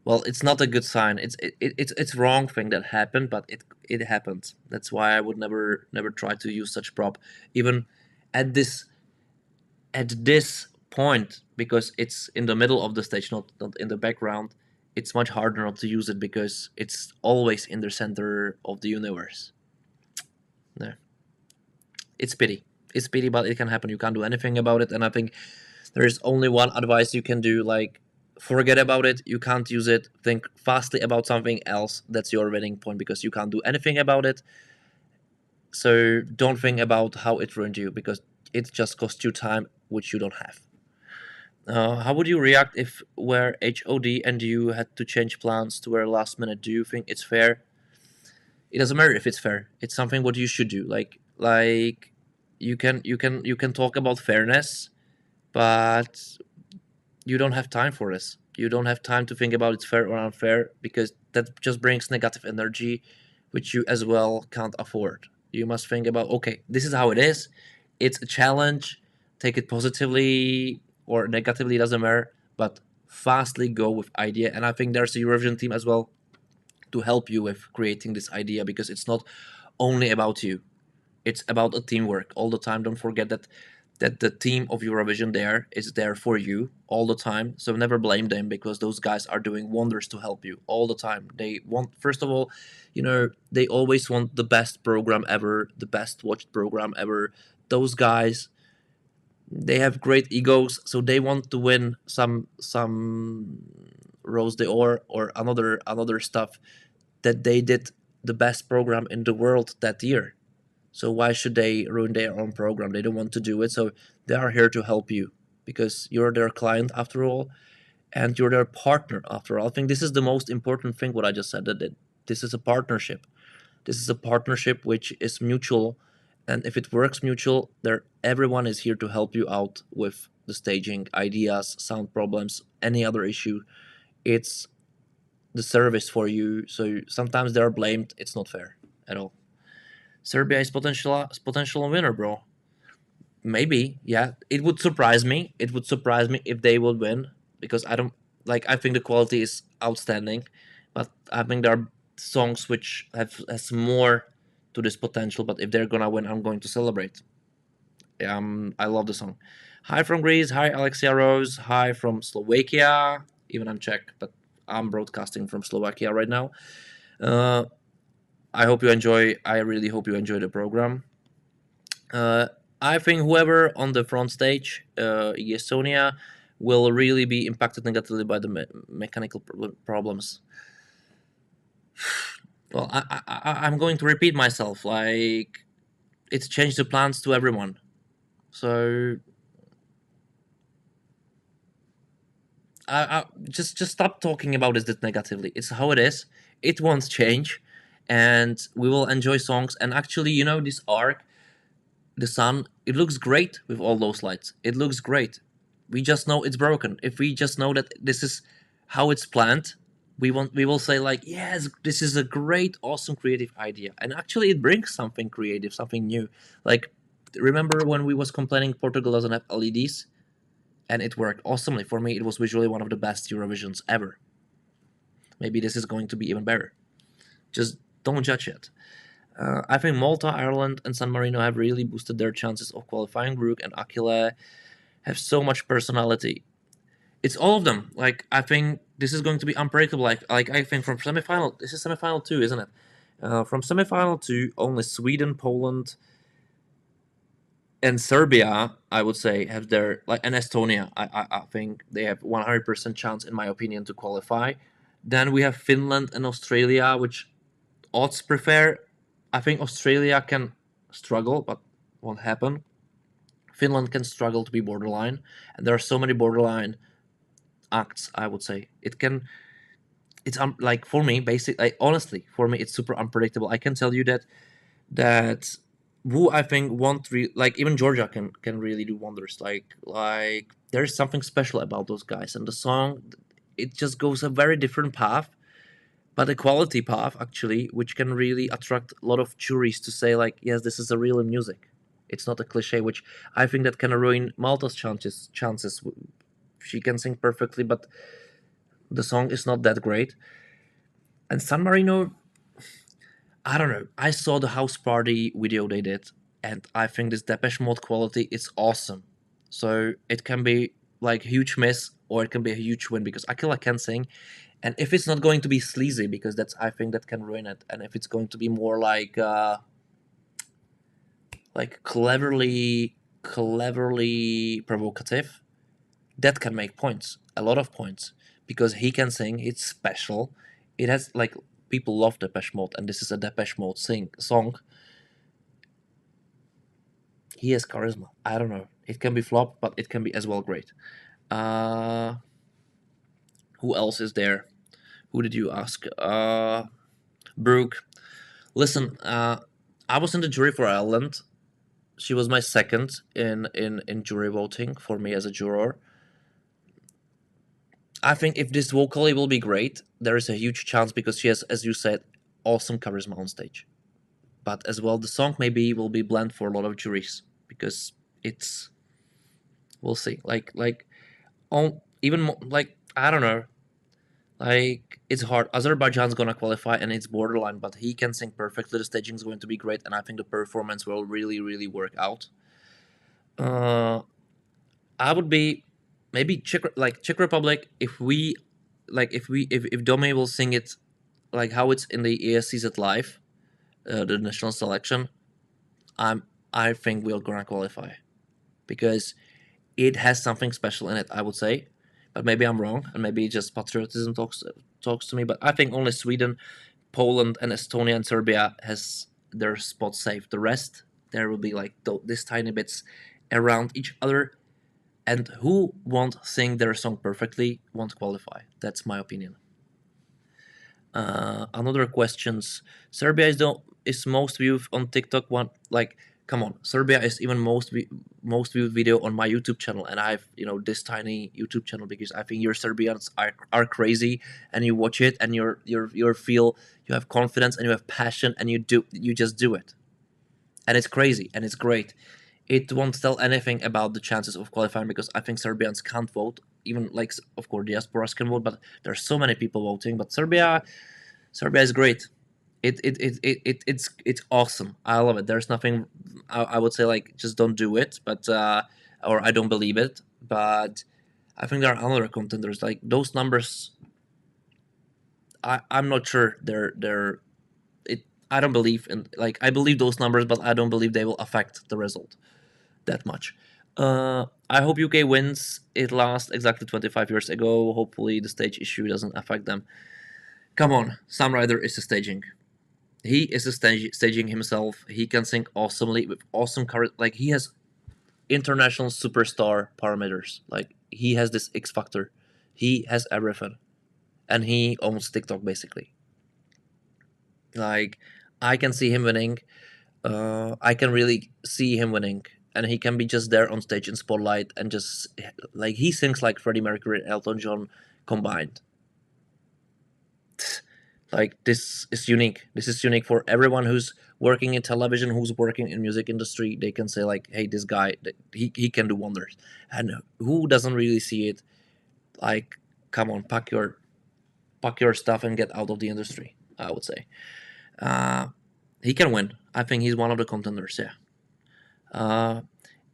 well, it's not a good sign. It's wrong thing that happened, but it happened. That's why I would never try to use such prop, even at this point, because it's in the middle of the stage, not in the background. It's much harder not to use it because it's always in the center of the universe. No, it's pity. It's pity, but it can happen. You can't do anything about it, and I think there is only one advice you can do: like, forget about it. You can't use it. Think fastly about something else. That's your winning point because you can't do anything about it. So don't think about how it ruined you because it just cost you time which you don't have. How would you react if were HOD and you had to change plans to where last minute? Do you think it's fair? It doesn't matter if it's fair. It's something what you should do. Like you can talk about fairness, but you don't have time for this. You don't have time to think about it's fair or unfair because that just brings negative energy, which you as well can't afford. You must think about okay, this is how it is. It's a challenge. Take it positively or negatively, doesn't matter. But fastly go with idea. And I think there's a Eurovision team as well to help you with creating this idea because it's not only about you. It's about a teamwork all the time. Don't forget that the team of Eurovision there is there for you all the time. So never blame them because those guys are doing wonders to help you all the time. They want, first of all, they always want the best program ever, the best watched program ever. Those guys, they have great egos, so they want to win some Rose d'Or or another stuff that they did the best program in the world that year. So why should they ruin their own program? They don't want to do it. So they are here to help you because you're their client after all, and you're their partner after all. I think this is the most important thing. What I just said that this is a partnership. This is a partnership which is mutual, and if it works mutual, there everyone is here to help you out with the staging, ideas, sound problems, any other issue. It's the service for you. So sometimes they are blamed. It's not fair at all. Serbia is potential winner, bro. Maybe, yeah. It would surprise me. It would surprise me if they would win because I don't like. I think the quality is outstanding, but I think there are songs which has more to this potential. But if they're gonna win, I'm going to celebrate. I love the song. Hi from Greece. Hi Alexia Rose. Hi from Slovakia. Even I'm Czech, but I'm broadcasting from Slovakia right now. Uh, I hope you enjoy. I really hope you enjoy the program. Uh, I think whoever on the front stage, Estonia, will really be impacted negatively by the mechanical problems. Well, I'm going to repeat myself. Like, it's changed the plans to everyone. So, I just stop talking about this negatively. It's how it is. It won't change, and we will enjoy songs. And actually, this arc, the sun, it looks great with all those lights. It looks great. We just know it's broken. If we just know that this is how it's planned, we will say like, yes, this is a great, awesome, creative idea. And actually, it brings something creative, something new. Like, remember when we was complaining Portugal doesn't have LEDs, and it worked awesomely for me. It was visually one of the best Eurovisions ever. Maybe this is going to be even better. Just don't judge it. I think Malta, Ireland, and San Marino have really boosted their chances of qualifying. Rook and Aquila have so much personality. It's all of them. Like, I think this is going to be unbreakable. Like I think from semifinal, this is semifinal 2, isn't it? From semifinal 2, only Sweden, Poland, And Serbia, I would say, have their like, and Estonia. I think they have 100% chance, in my opinion, to qualify. Then we have Finland and Australia, which odds prefer. I think Australia can struggle, but won't happen. Finland can struggle to be borderline, and there are so many borderline acts. I would say it can. It's like for me, basic. Like, honestly, for me, it's super unpredictable. I can tell you that who I think won't like even Georgia can really do wonders. Like there's something special about those guys, and the song it just goes a very different path, but a quality path actually, which can really attract a lot of juries to say like, yes, this is a real music. It's not a cliche, which I think that can ruin Malta's chances. She can sing perfectly, but the song is not that great. And San Marino, I don't know. I saw the house party video they did, and I think this Depeche Mode quality is awesome. So it can be like a huge miss, or it can be a huge win because Akila can sing. And if it's not going to be sleazy, because that's I think that can ruin it. And if it's going to be more like cleverly provocative, that can make points, a lot of points, because he can sing. It's special. It has like people love Depeche Mode, and this is a Depeche Mode song. He has charisma. I don't know. It can be flop, but it can be as well great. Uh, who else is there? Who did you ask? Brooke. Listen, I was in the jury for Ireland. She was my second in jury voting for me as a juror. I think if this vocally will be great, there is a huge chance because she has, as you said, awesome charisma on stage. But as well, the song maybe will be bland for a lot of juries because it's we'll see. Like on even like I don't know. Like it's hard. Azerbaijan's gonna qualify and it's borderline, but he can sing perfectly. The staging is going to be great, and I think the performance will really work out. Uh, I would be maybe Czech Republic if Domi will sing it like how it's in the ESCs at live, the national selection. I'm I think we're gonna qualify because it has something special in it. I would say, but maybe I'm wrong, and maybe just patriotism talks to me. But I think only Sweden, Poland, and Estonia and Serbia has their spot safe. The rest there will be like these tiny bits around each other, and who won't sing their song perfectly won't qualify. That's my opinion. Another questions. Serbia is most viewed on TikTok. One like, come on, Serbia is even most viewed video on my YouTube channel, and I have this tiny YouTube channel because I think your Serbians are crazy, and you watch it, and you feel you have confidence and you have passion, and you just do it, and it's crazy and it's great. It won't tell anything about the chances of qualifying because I think Serbians can't vote. Even like of course diasporas can vote, but there's so many people voting. But Serbia is great. It's awesome. I love it. There's nothing I would say like just don't do it, but or I don't believe it. But I think there are other contenders like those numbers. I'm not sure they're it. I don't believe in like I believe those numbers, but I don't believe they will affect the result that much. I hope UK wins. It last exactly 25 years ago. Hopefully the stage issue doesn't affect them. Come on, Sam Ryder is a staging. He is a staging himself. He can sing awesomely with awesome character. Like he has international superstar parameters. Like he has this X factor. He has everything, and he owns TikTok basically. Like I can see him winning. I can really see him winning, and he can be just there on stage in spotlight and just like he sings like Freddie Mercury and Elton John combined. Like this is unique. This is unique for everyone who's working in television, who's working in music industry. They can say like, "Hey, this guy, he can do wonders." And who doesn't really see it? Like, come on, pack your stuff and get out of the industry. I would say uh, he can win. I think he's one of the contenders. Yeah. Uh,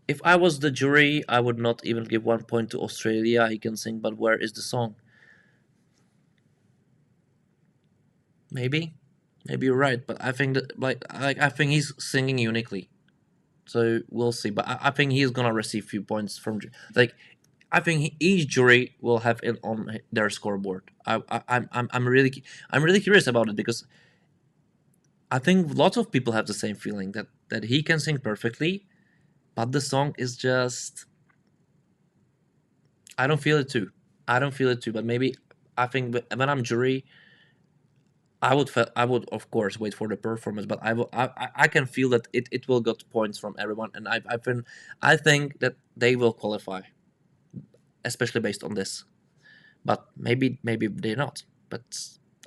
if I was the jury, I would not even give 1 point to Australia. He can sing, but where is the song? Maybe, maybe you're right, but I think that like I think he's singing uniquely. So we'll see. But I think he's gonna receive few points from like I think each jury will have it on their scoreboard. I'm really curious about it because I think lots of people have the same feeling that he can sing perfectly, but the song is just I don't feel it too. I don't feel it too. But maybe I think when I'm jury, I would of course wait for the performance, but I can feel that it will get points from everyone, and I think that they will qualify, especially based on this. But maybe they're not. But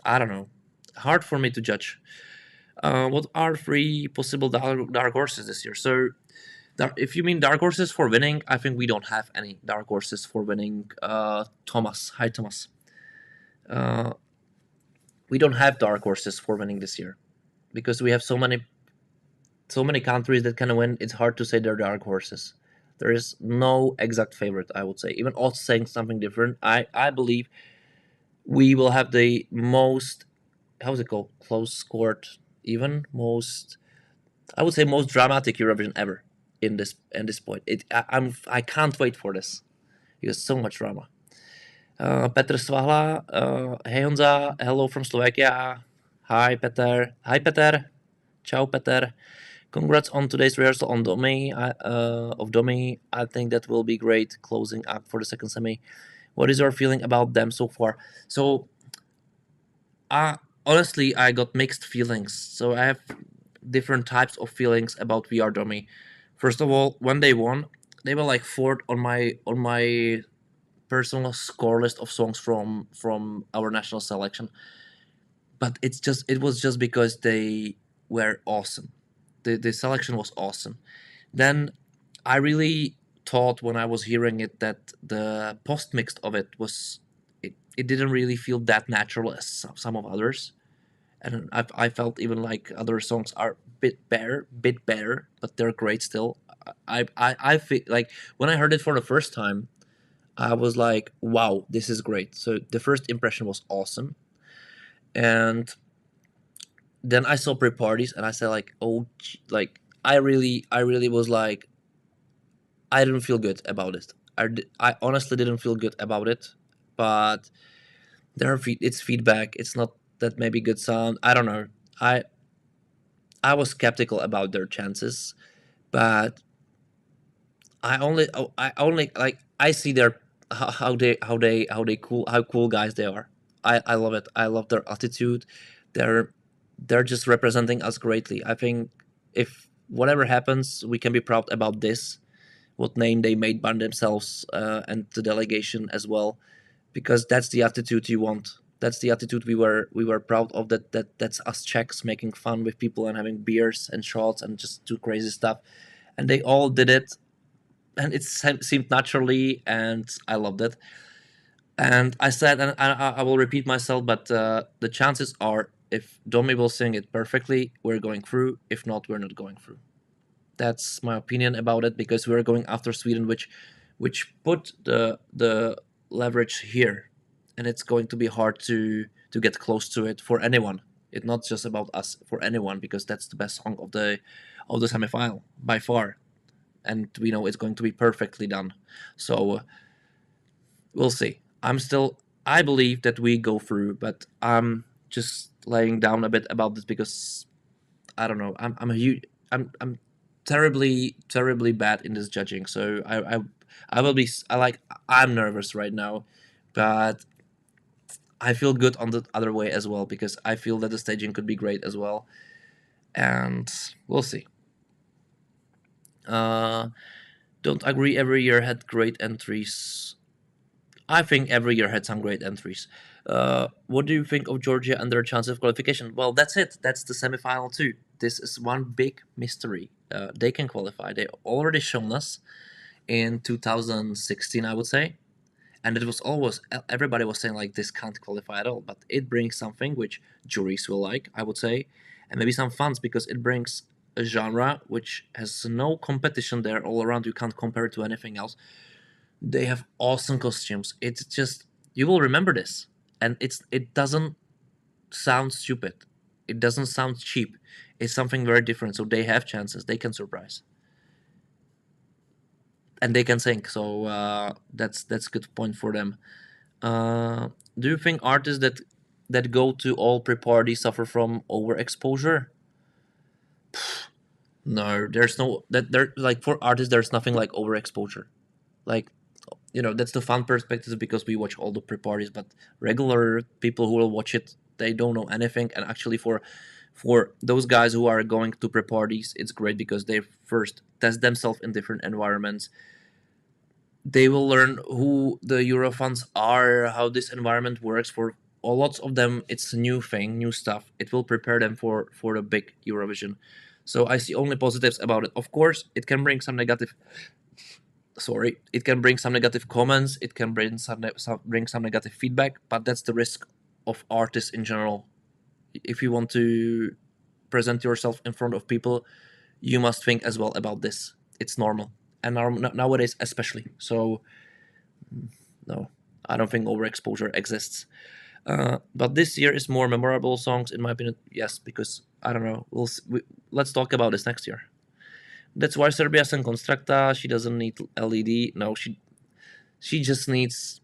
I don't know. Hard for me to judge. What are three possible dark horses this year? So, if you mean dark horses for winning, I think we don't have any dark horses for winning. Thomas, hi Thomas. Uh, we don't have dark horses for winning this year because we have so many countries that can win. It's hard to say they're dark horses. There is no exact favorite. I would say even us saying something different. I believe we will have the most how's it called close scored even most I would say most dramatic Eurovision ever in this point. I can't wait for this because so much drama. Petr Svahla, hey Honza, hello from Slovakia. Hi Peter, hi Peter, ciao Peter. Congrats on today's rehearsal on Domi of Domi. I think that will be great closing up for the second semi. What is your feeling about them so far? So uh, honestly, I got mixed feelings. So I have different types of feelings about VR Dummy. First of all, when they won, they were like fourth on my personal score list of songs from our national selection. But it was just because they were awesome. The selection was awesome. Then I really thought when I was hearing it that the post mix of it was it didn't really feel that natural as some of others, and I felt even like other songs are bit better, but they're great still. I feel like when I heard it for the first time, I was like, wow, this is great. So the first impression was awesome, and then I saw pre-parties, and I said like, oh, like I really was like, I didn't feel good about it. I honestly didn't feel good about it, but it's feedback. It's not that maybe good sound. I don't know. I I was skeptical about their chances, but I only like I see their how cool guys they are. I love it. I love their attitude. They're they're just representing us greatly. I think if whatever happens, we can be proud about this. What name they made by themselves and the delegation as well, because that's the attitude you want. That's the attitude we were proud of. That's us Czechs making fun with people and having beers and shots and just do crazy stuff, and they all did it, and it seemed naturally, and I loved it. And I said, and I will repeat myself, but the chances are, if Domi will sing it perfectly, we're going through. If not, we're not going through. That's my opinion about it because we're going after Sweden, which put the leverage here, and it's going to be hard to get close to it for anyone. It's not just about us, for anyone, because that's the best song of the semifinal by far, and we know it's going to be perfectly done. So we'll see. I believe that we go through, but I'm just laying down a bit about this because I don't know. I'm a huge. I'm terribly bad in this judging. So I will be. I like. I'm nervous right now, but I feel good on the other way as well because I feel that the staging could be great as well, and we'll see. Uh, don't agree. Every year had great entries. I think every year had some great entries. What do you think of Georgia and their chance of qualification? Well, that's it. That's the semifinal too. This is one big mystery. They can qualify. They already shown us in 2016, I would say, and it was always everybody was saying like this can't qualify at all. But it brings something which juries will like, I would say, and maybe some fans because it brings a genre which has no competition there all around. You can't compare it to anything else. They have awesome costumes. It's just you will remember this, and it doesn't sound stupid. It doesn't sound cheap. It's something very different. So they have chances. They can surprise. and they can sing. So that's good point for them. Uh, do you think artists that go to all pre-parties suffer from overexposure? No, there's no that there like for artists there's nothing like overexposure. Like that's the fun perspective because we watch all the pre-parties, but regular people who will watch it they don't know anything. And actually for those guys who are going to pre-parties, it's great because they first test themselves in different environments. They will learn who the Eurofans are, how this environment works. For lots of them, it's a new thing, new stuff. It will prepare them for the big Eurovision. So I see only positives about it. Of course, it can bring some negative. Sorry, it can bring some negative comments. It can bring bring some negative feedback. But that's the risk of artists in general. If you want to present yourself in front of people, you must think as well about this. It's normal, and nowadays especially. So no, I don't think overexposure exists. But this year is more memorable songs, in my opinion. Yes, because I don't know. Let's talk about this next year. That's why Serbia sent Constructa. She doesn't need LED. No, she just needs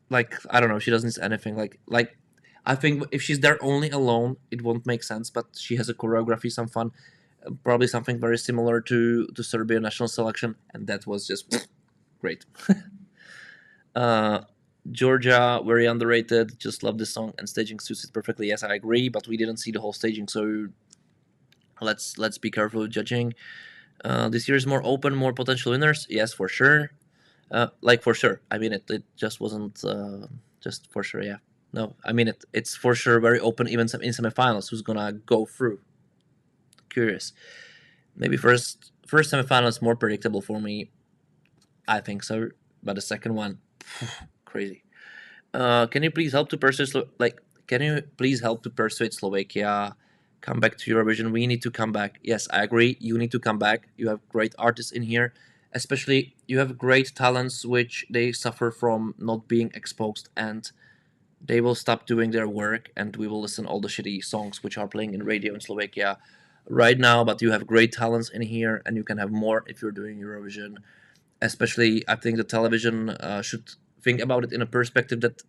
like I don't know. She doesn't need anything. Like I think if she's there only alone, it won't make sense. But she has a choreography, some fun, probably something very similar to Serbia national selection, and that was just great. Uh, Georgia, very underrated. Just love this song and staging suits it perfectly. Yes, I agree, but we didn't see the whole staging, so let's be careful with judging. This year is more open, more potential winners. Yes, for sure. Like for sure. I mean it. It just wasn't just for sure. Yeah. No, I mean it. It's for sure very open. Even some in semifinals, who's gonna go through? Curious. Maybe first semifinal is more predictable for me. I think so, but the second one, crazy. Can you please help to persuade Can you please help to persuade Slovakia come back to Eurovision? We need to come back. Yes, I agree. You need to come back. You have great artists in here, especially you have great talents which they suffer from not being exposed, and they will stop doing their work, and we will listen all the shitty songs which are playing in radio in Slovakia right now. But you have great talents in here, and you can have more if you're doing Eurovision. Especially, I think the television should think about it in a perspective that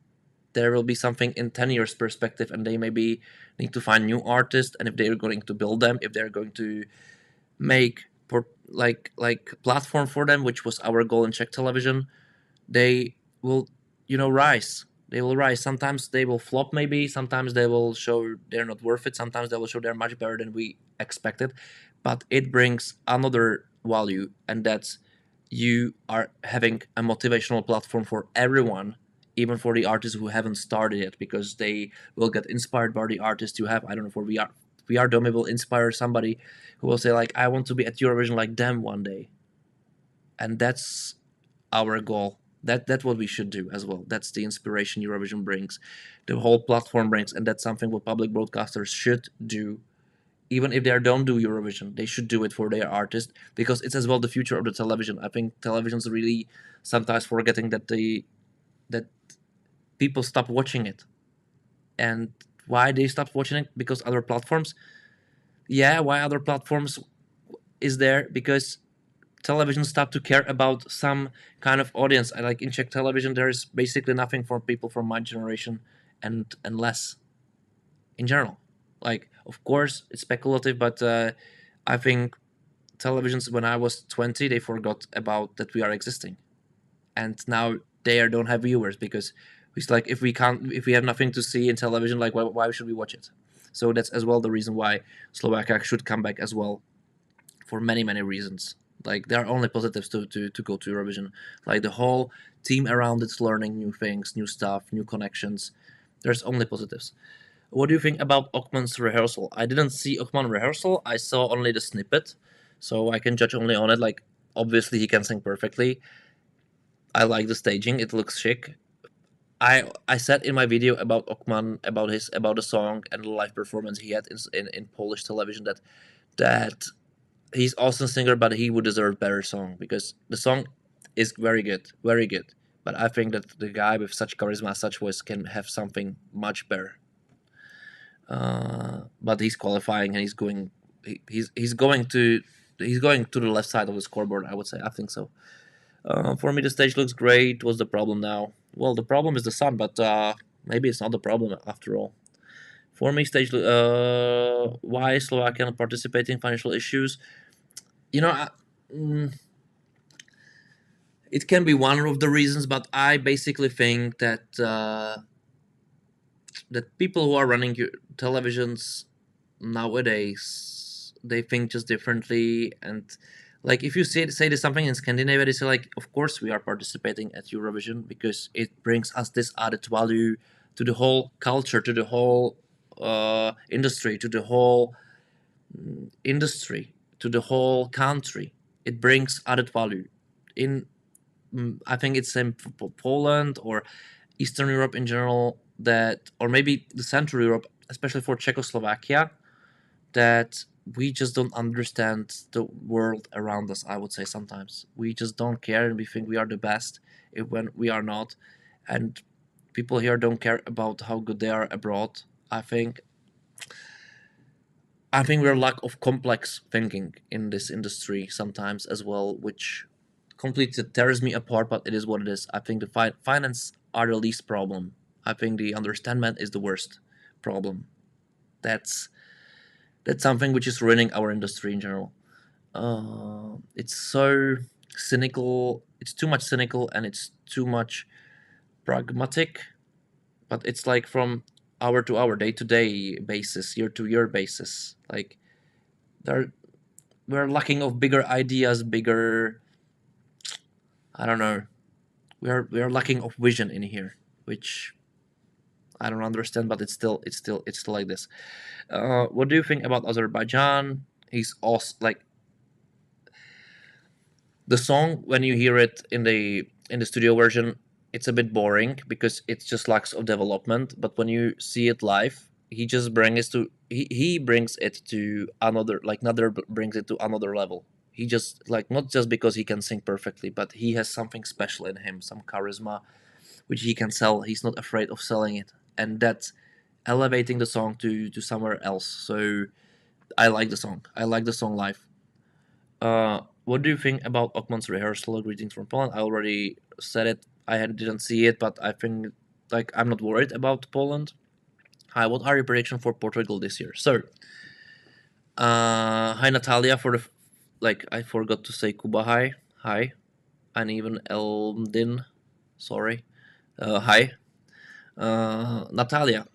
there will be something in 10 years perspective, and they maybe need to find new artists, and if they're going to build them, if they're going to make platform for them, which was our goal in Czech television, they will rise. They will rise. Sometimes they will flop, maybe sometimes they will show they're not worth it, sometimes they will show they're much better than we expected, but it brings another value, and that's you are having a motivational platform for everyone, even for the artists who haven't started yet, because they will get inspired by the artists you have. I don't know, for VR Domi will inspire somebody who will say like, I want to be at Eurovision like them one day. And that's our goal. That's what we should do as well. That's the inspiration Eurovision brings, the whole platform brings, and that's something what public broadcasters should do. Even if they don't do Eurovision, they should do it for their artist, because it's as well the future of the television. I think television's really sometimes forgetting that people stop watching it, and why they stopped watching it, because other platforms. Yeah, why other platforms is there? Because television stopped to care about some kind of audience. I like in Czech television, there is basically nothing for people from my generation, and less in general. Like, of course, it's speculative, but I think televisions when I was 20, they forgot about that we are existing, and now they don't have viewers because it's like if we have nothing to see in television, like why should we watch it? So that's as well the reason why Slovakia should come back as well, for many reasons. Like there are only positives to go to Eurovision. Like the whole team around it's learning new things, new stuff, new connections. There's only positives. What do you think about Okman's rehearsal? I didn't see Okman rehearsal. I saw only the snippet, so I can judge only on it. Like obviously he can sing perfectly. I like the staging. It looks chic. I said in my video about Okman, about the song and the live performance he had in Polish television, that he's awesome singer, but he would deserve better song, because the song is very good, very good. But I think that the guy with such charisma, such voice, can have something much better. But he's qualifying, and he's going to the left side of the scoreboard. I would say. I think so. For me, the stage looks great. What's the problem now? Well, the problem is the sun, but maybe it's not the problem after all. For me, why Slovakia not participating? Financial issues. You know, mm, it can be one of the reasons, but I basically think that people who are running televisions nowadays, they think just differently. And like, if you say there's something in Scandinavia, they say like, of course we are participating at Eurovision because it brings us this added value to the whole culture, to the whole industry, to the whole industry, to the whole country. It brings added value. In I think it's in Poland or Eastern Europe in general, that, or maybe the Central Europe, especially for Czechoslovakia, that we just don't understand the world around us. I would say sometimes we just don't care, and we think we are the best when we are not, and people here don't care about how good they are abroad. I think we're lack of complex thinking in this industry sometimes as well, which completely tears me apart. But it is what it is. I think the finance are the least problem. I think the understandment is the worst problem. That's that's something which is ruining our industry in general. It's so cynical. It's too much cynical and it's too much pragmatic. But it's like from hour to hour, day to day basis, year to year basis. Like there, we're lacking of bigger ideas, bigger. I don't know. We are lacking of vision in here, which I don't understand. But it's still like this. What do you think about Azerbaijan? He's also like the song when you hear it in the studio version, it's a bit boring because it's just lacks of development. But when you see it live, he brings it to another, like another brings it to another level. He just like, not just because he can sing perfectly, but he has something special in him, some charisma which he can sell. He's not afraid of selling it, and that's elevating the song to somewhere else. So I like the song. I like the song live. What do you think about Okman's rehearsal? Greetings from Poland. I already said it. Didn't see it, but I think like I'm not worried about Poland. Hi, what are your predictions for Portugal this year? So, hi Natalia for the like I forgot to say Kuba hi, and even Eldin. Sorry. Hi, Natalia.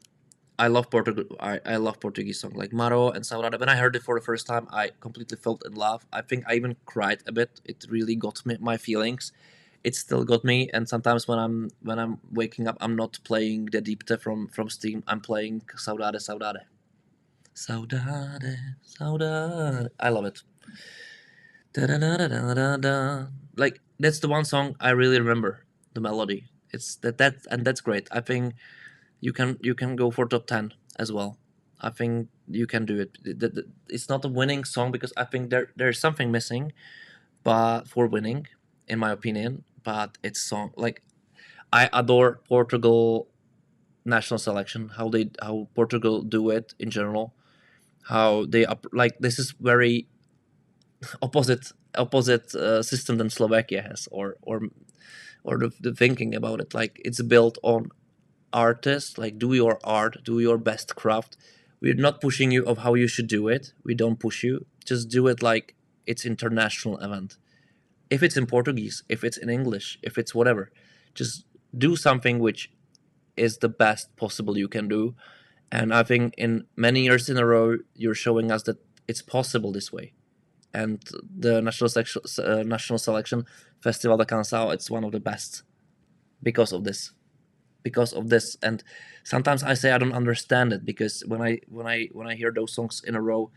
I love Portugal. I love Portuguese song like Maro and Saudade. When I heard it for the first time, I completely felt in love. I think I even cried a bit. It really got me my feelings. It still got me. And sometimes when I'm waking up, I'm not playing the Deepte from Steam. I'm playing Saudade, Saudade, Saudade, Saudade. I love it. Da-da-da-da-da-da. Like that's the one song I really remember the melody. It's and that's great. I think you can go for top 10 as well. I think you can do it. It's not a winning song because I think there's something missing, but for winning, in my opinion. But it's song like I adore Portugal national selection. How Portugal do it in general. How they like this is very opposite system than Slovakia has, or the thinking about it. Like it's built on artist, like do your art, do your best craft. We're not pushing you of how you should do it. We don't push you. Just do it like it's international event. If it's in Portuguese, if it's in English, if it's whatever, just do something which is the best possible you can do. And I think in many years in a row, you're showing us that it's possible this way. And the national selection Festival da Canção, it's one of the best because of this, and sometimes I say I don't understand it because when I hear those songs in a row,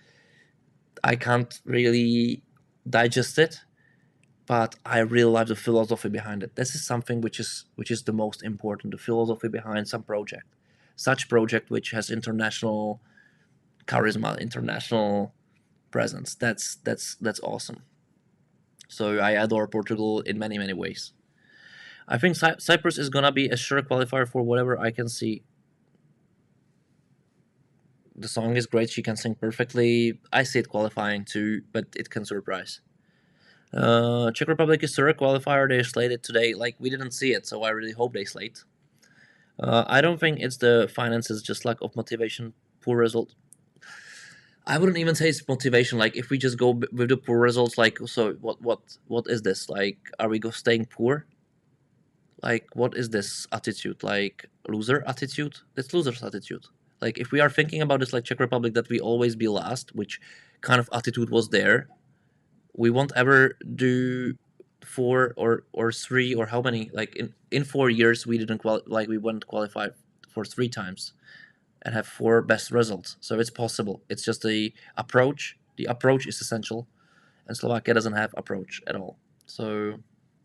I can't really digest it, but I really love the philosophy behind it. This is something which is the most important, the philosophy behind some project, such project which has international charisma, international presence. That's awesome. So I adore Portugal in many ways. I think Cyprus is gonna be a sure qualifier for whatever I can see. The song is great. She can sing perfectly. I see it qualifying too, but it can surprise. Czech Republic is third qualifier. They slated today. Like we didn't see it, so I really hope they slate. I don't think it's the finances, just lack of motivation, poor result. I wouldn't even say it's motivation. Like if we just go with the poor results, like so, what is this? Like, are we go staying poor? Like, what is this attitude? Like loser attitude? That's loser's attitude. Like if we are thinking about this, like Czech Republic, that we always be last, which kind of attitude was there, we won't ever do four or three or how many. Like in 4 years we didn't like we went qualified for three times and have four best results. So it's possible. It's just the approach. The approach is essential, and Slovakia doesn't have approach at all. So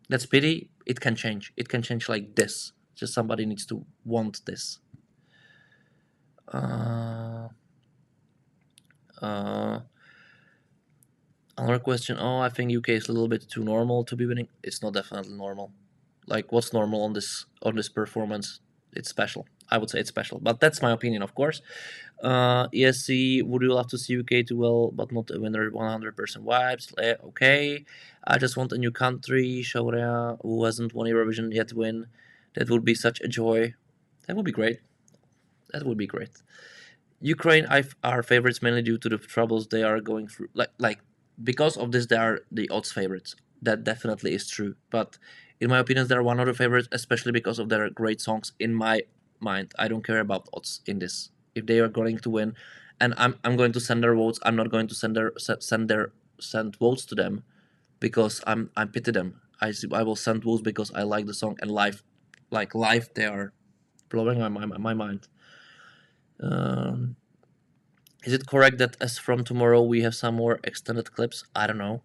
that's pity. It can change. It can change like this. Just somebody needs to want this. Uh, uh, Another question. Oh, I think UK is a little bit too normal to be winning. It's not definitely normal. Like what's normal on this performance? It's special. I would say it's special, but that's my opinion, of course. ESC, would you love to see UK do well, but not a winner 100% vibes? Okay. I just want a new country, Shorea, who hasn't won Eurovision yet win. That would be such a joy. That would be great. That would be great. Ukraine are favorites mainly due to the troubles they are going through. Like because of this, they are the odds favorites. That definitely is true. But in my opinion, they're one of the favorites, especially because of their great songs. In my mind, I don't care about odds in this. If they are going to win, and I'm going to send their votes. I'm not going to send votes to them because I pity them. I will send votes because I like the song and live they are blowing my mind. Um, is it correct that as from tomorrow we have some more extended clips? I don't know.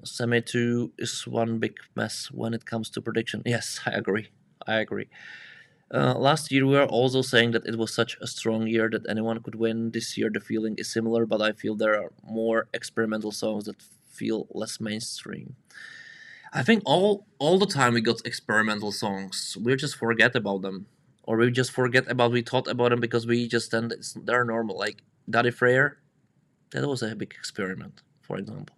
Semi 2 is one big mess when it comes to prediction. Yes, I agree. I agree. Last year we were also saying that it was such a strong year that anyone could win. This year the feeling is similar, but I feel there are more experimental songs that feel less mainstream. I think all the time we got experimental songs. We just forget about them, or we just forget about we thought about them because we just then they're normal. Like Daddy Freyer, that was a big experiment, for example.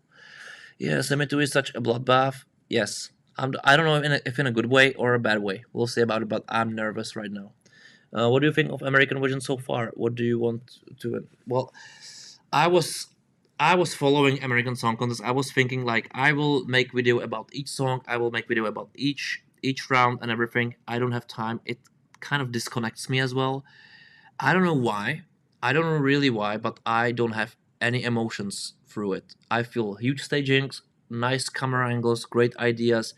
Yeah, Semi 2 is such a bloodbath. Yes, I don't know if in a good way or a bad way. We'll see about it, but I'm nervous right now. What do you think of American version so far? What do you want to? Well, I was I was following American Song Contest. I was thinking like I will make video about each song. I will make video about each round and everything. I don't have time. It kind of disconnects me as well. I don't know why. I don't know really why, but I don't have any emotions through it. I feel huge stagings, nice camera angles, great ideas,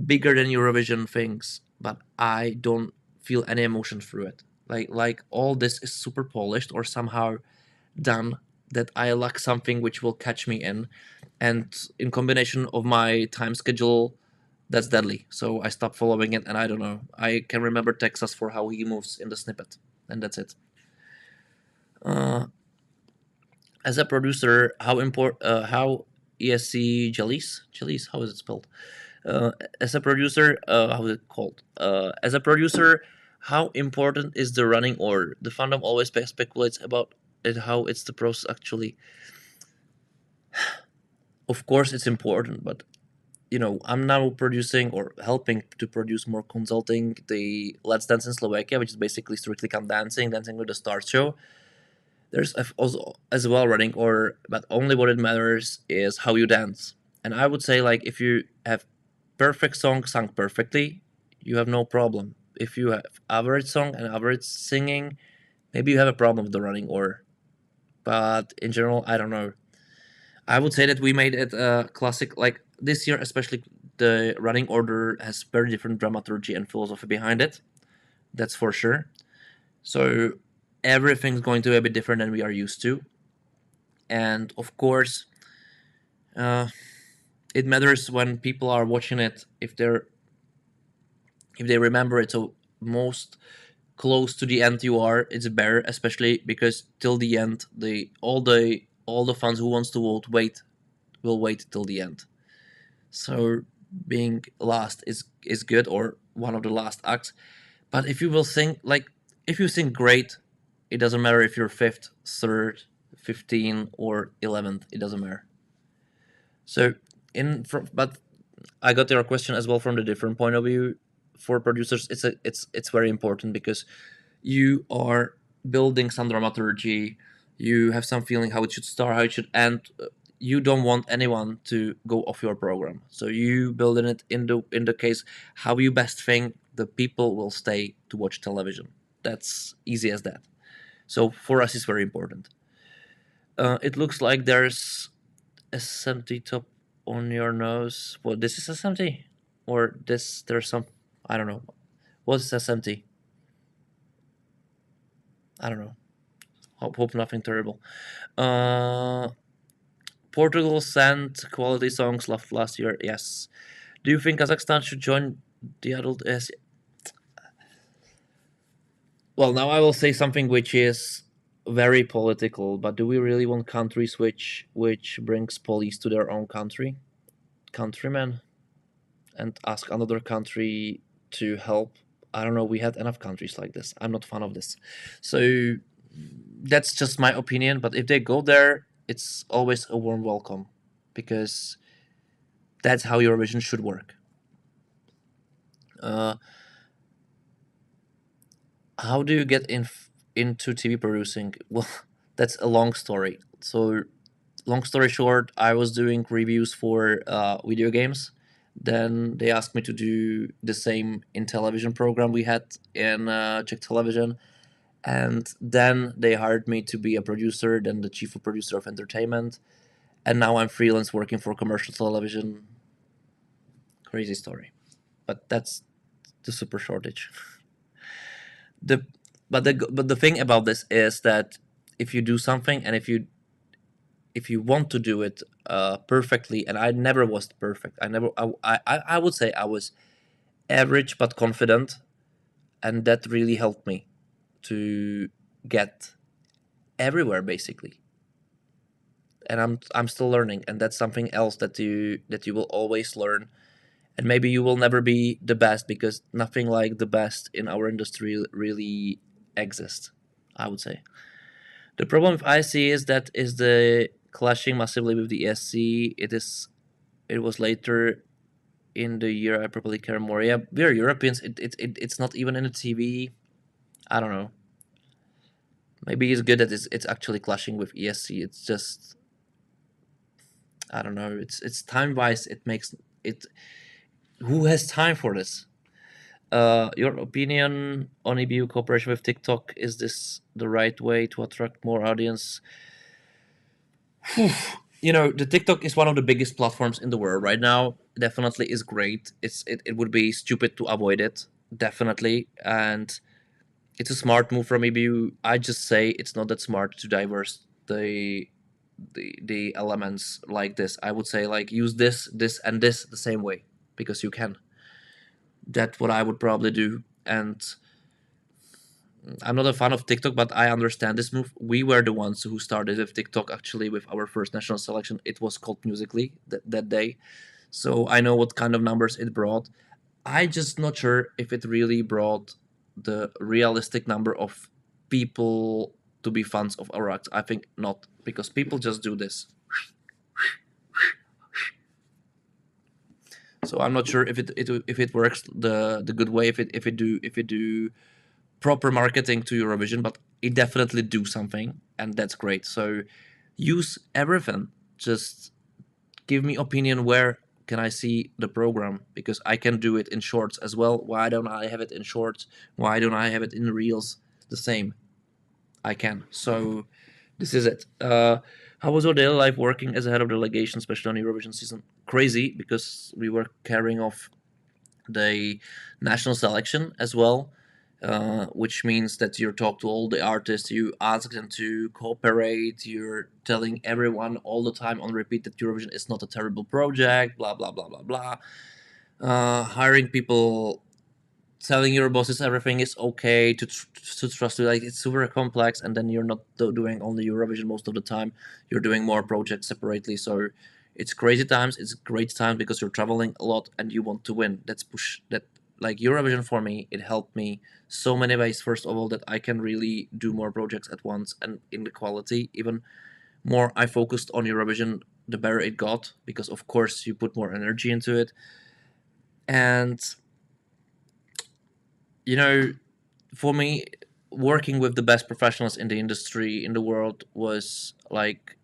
bigger than Eurovision things, but I don't feel any emotion through it. Like all this is super polished or somehow done that I lack something which will catch me in, and in combination of my time schedule, that's deadly. So I stopped following it, and I don't know. I can remember Texas for how he moves in the snippet, and that's it. Uh, as a producer, how ESC Jellies, how is it spelled? As a producer, how is it called? As a producer, how important is the running order? The fandom always speculates about it, how it's the process actually. Of course, it's important, but I'm now producing or helping to produce more consulting the Let's Dance in Slovakia, which is basically strictly come dancing with the start show. There's also as well running order, but only what it matters is how you dance. And I would say like if you have perfect song sung perfectly, you have no problem. If you have average song and average singing, maybe you have a problem with the running order. But in general, I don't know. I would say that we made it a classic. Like this year, especially the running order has very different dramaturgy and philosophy behind it. That's for sure. So everything's going to be a bit different than we are used to, and of course, uh, it matters when people are watching it if they remember it. So most close to the end you are, it's better, especially because till the end, all the fans who wants to vote will wait till the end. So being last is good, or one of the last acts. But if you will sing like if you sing great, it doesn't matter if you're fifth, third, 15, or 11th. It doesn't matter. So but I got your question as well from the different point of view. For producers, it's very important because you are building some dramaturgy. You have some feeling how it should start, how it should end. You don't want anyone to go off your program, so you building it in the case how you best think the people will stay to watch television. That's easy as that. So for us, it's very important. It looks like there's SMT top on your nose. Well, this is SMT, or this there's some. I don't know. What's SMT? I don't know. Hope nothing terrible. Uh, Portugal sent quality songs last year. Yes. Do you think Kazakhstan should join the adult? Yes. Well, now I will say something which is very political. But do we really want countries which brings police to their own countrymen, and ask another country to help? I don't know. We had enough countries like this. I'm not fan of this. So that's just my opinion. But if they go there, it's always a warm welcome, because that's how Eurovision should work. Uh, how do you get into TV producing? Well, that's a long story. So, long story short, I was doing reviews for video games. Then they asked me to do the same in television program we had in Czech television, and then they hired me to be a producer, then the chief of producer of entertainment, and now I'm freelance working for commercial television. Crazy story, but that's the super shortage. the but the thing about this is that if you do something, and if you want to do it perfectly, and I never was perfect. I would say I was average but confident, and that really helped me to get everywhere basically. And I'm still learning, and that's something else that you will always learn. And maybe you will never be the best, because nothing like the best in our industry really exists, I would say. The problem with IC is that is the clashing massively with the ESC. It was later in the year. I probably care more. Yeah, we are Europeans. It's not even in the TV. I don't know. Maybe it's good that it's actually clashing with ESC. It's just, I don't know. It's time wise. It makes it. Who has time for this? Your opinion on EBU cooperation with TikTok, is this the right way to attract more audience? The TikTok is one of the biggest platforms in the world right now. Definitely is great. It would be stupid to avoid it. Definitely. And it's a smart move from EBU. I just say it's not that smart to diverse the elements like this. I would say, like, use this and this the same way, because you can. That's what I would probably do. And I'm not a fan of TikTok, but I understand this move. We were the ones who started with TikTok, actually, with our first national selection. It was called Musically that day. So I know what kind of numbers it brought. I just not sure if it really brought the realistic number of people to be fans of our act. I think not, because people just do this. So I'm not sure if it works the good way, if it do proper marketing to Eurovision, but it definitely do something, and that's great. So use everything. Just give me opinion where can I see the program, because I can do it in shorts as well. Why don't I have it in shorts? Why don't I have it in reels? The same. I can. So this is it. How was your daily life working as a head of delegation, especially on Eurovision season? Crazy, because we were carrying off the national selection as well, which means that you talk to all the artists, you ask them to cooperate, you're telling everyone all the time on repeat that Eurovision is not a terrible project, blah blah blah blah blah. Hiring people, telling your bosses everything is okay, to trust you, like it's super complex, and then you're not doing only Eurovision most of the time. You're doing more projects separately, so it's crazy times. It's great times because you're traveling a lot and you want to win. That's push that, like, Eurovision for me, it helped me so many ways. First of all, that I can really do more projects at once, and in the quality even more. I focused on Eurovision the better it got, because of course you put more energy into it. And you know, for me, working with the best professionals in the industry in the world was like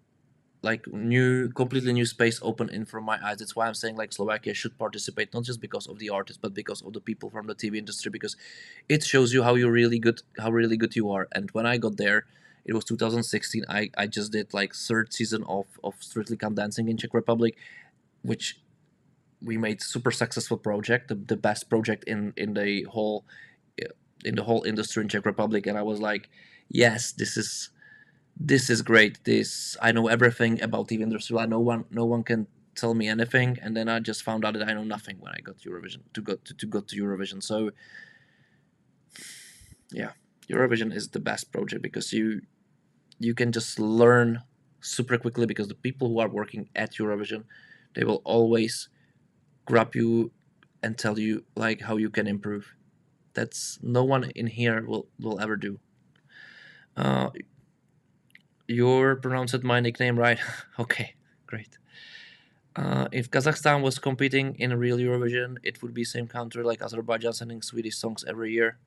new, completely new space open in from my eyes. That's why I'm saying like Slovakia should participate, not just because of the artists, but because of the people from the TV industry, because it shows you how you're really good, how really good you are. And when I got there, it was 2016. I just did like third season of Strictly Come Dancing in Czech Republic, which we made super successful project, the best project in the whole industry in Czech Republic. And I was like, yes, this is great. This, I know everything about TV industry. Like no one can tell me anything. And then I just found out that I know nothing when I got Eurovision to go to Eurovision. So yeah, Eurovision is the best project because you can just learn super quickly, because the people who are working at Eurovision, they will always grab you and tell you like how you can improve. That's no one in here will ever do. Uh, you're pronounced my nickname right? Okay, great. If Kazakhstan was competing in a real Eurovision, it would be same country like Azerbaijan sending Swedish songs every year.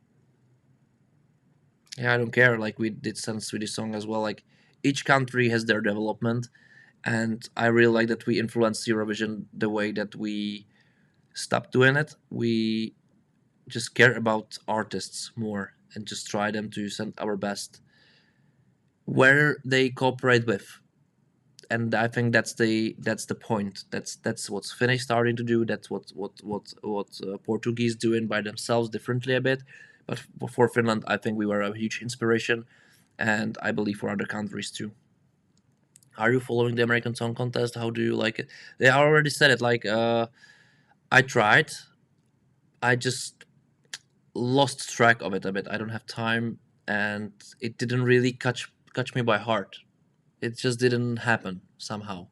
Yeah, I don't care. Like we did send Swedish song as well. Like each country has their development, and I really like that we influenced Eurovision the way that we stopped doing it. We just care about artists more and just try them to send our best where they cooperate with. And I think that's the point. That's what's Finnish starting to do. That's what Portuguese doing by themselves differently a bit. But for Finland, I think we were a huge inspiration, and I believe for other countries too. Are you following the American Song Contest? How do you like it? They already said it. Like I tried. I just lost track of it a bit. I don't have time, and it didn't really catch me by heart. It just didn't happen somehow.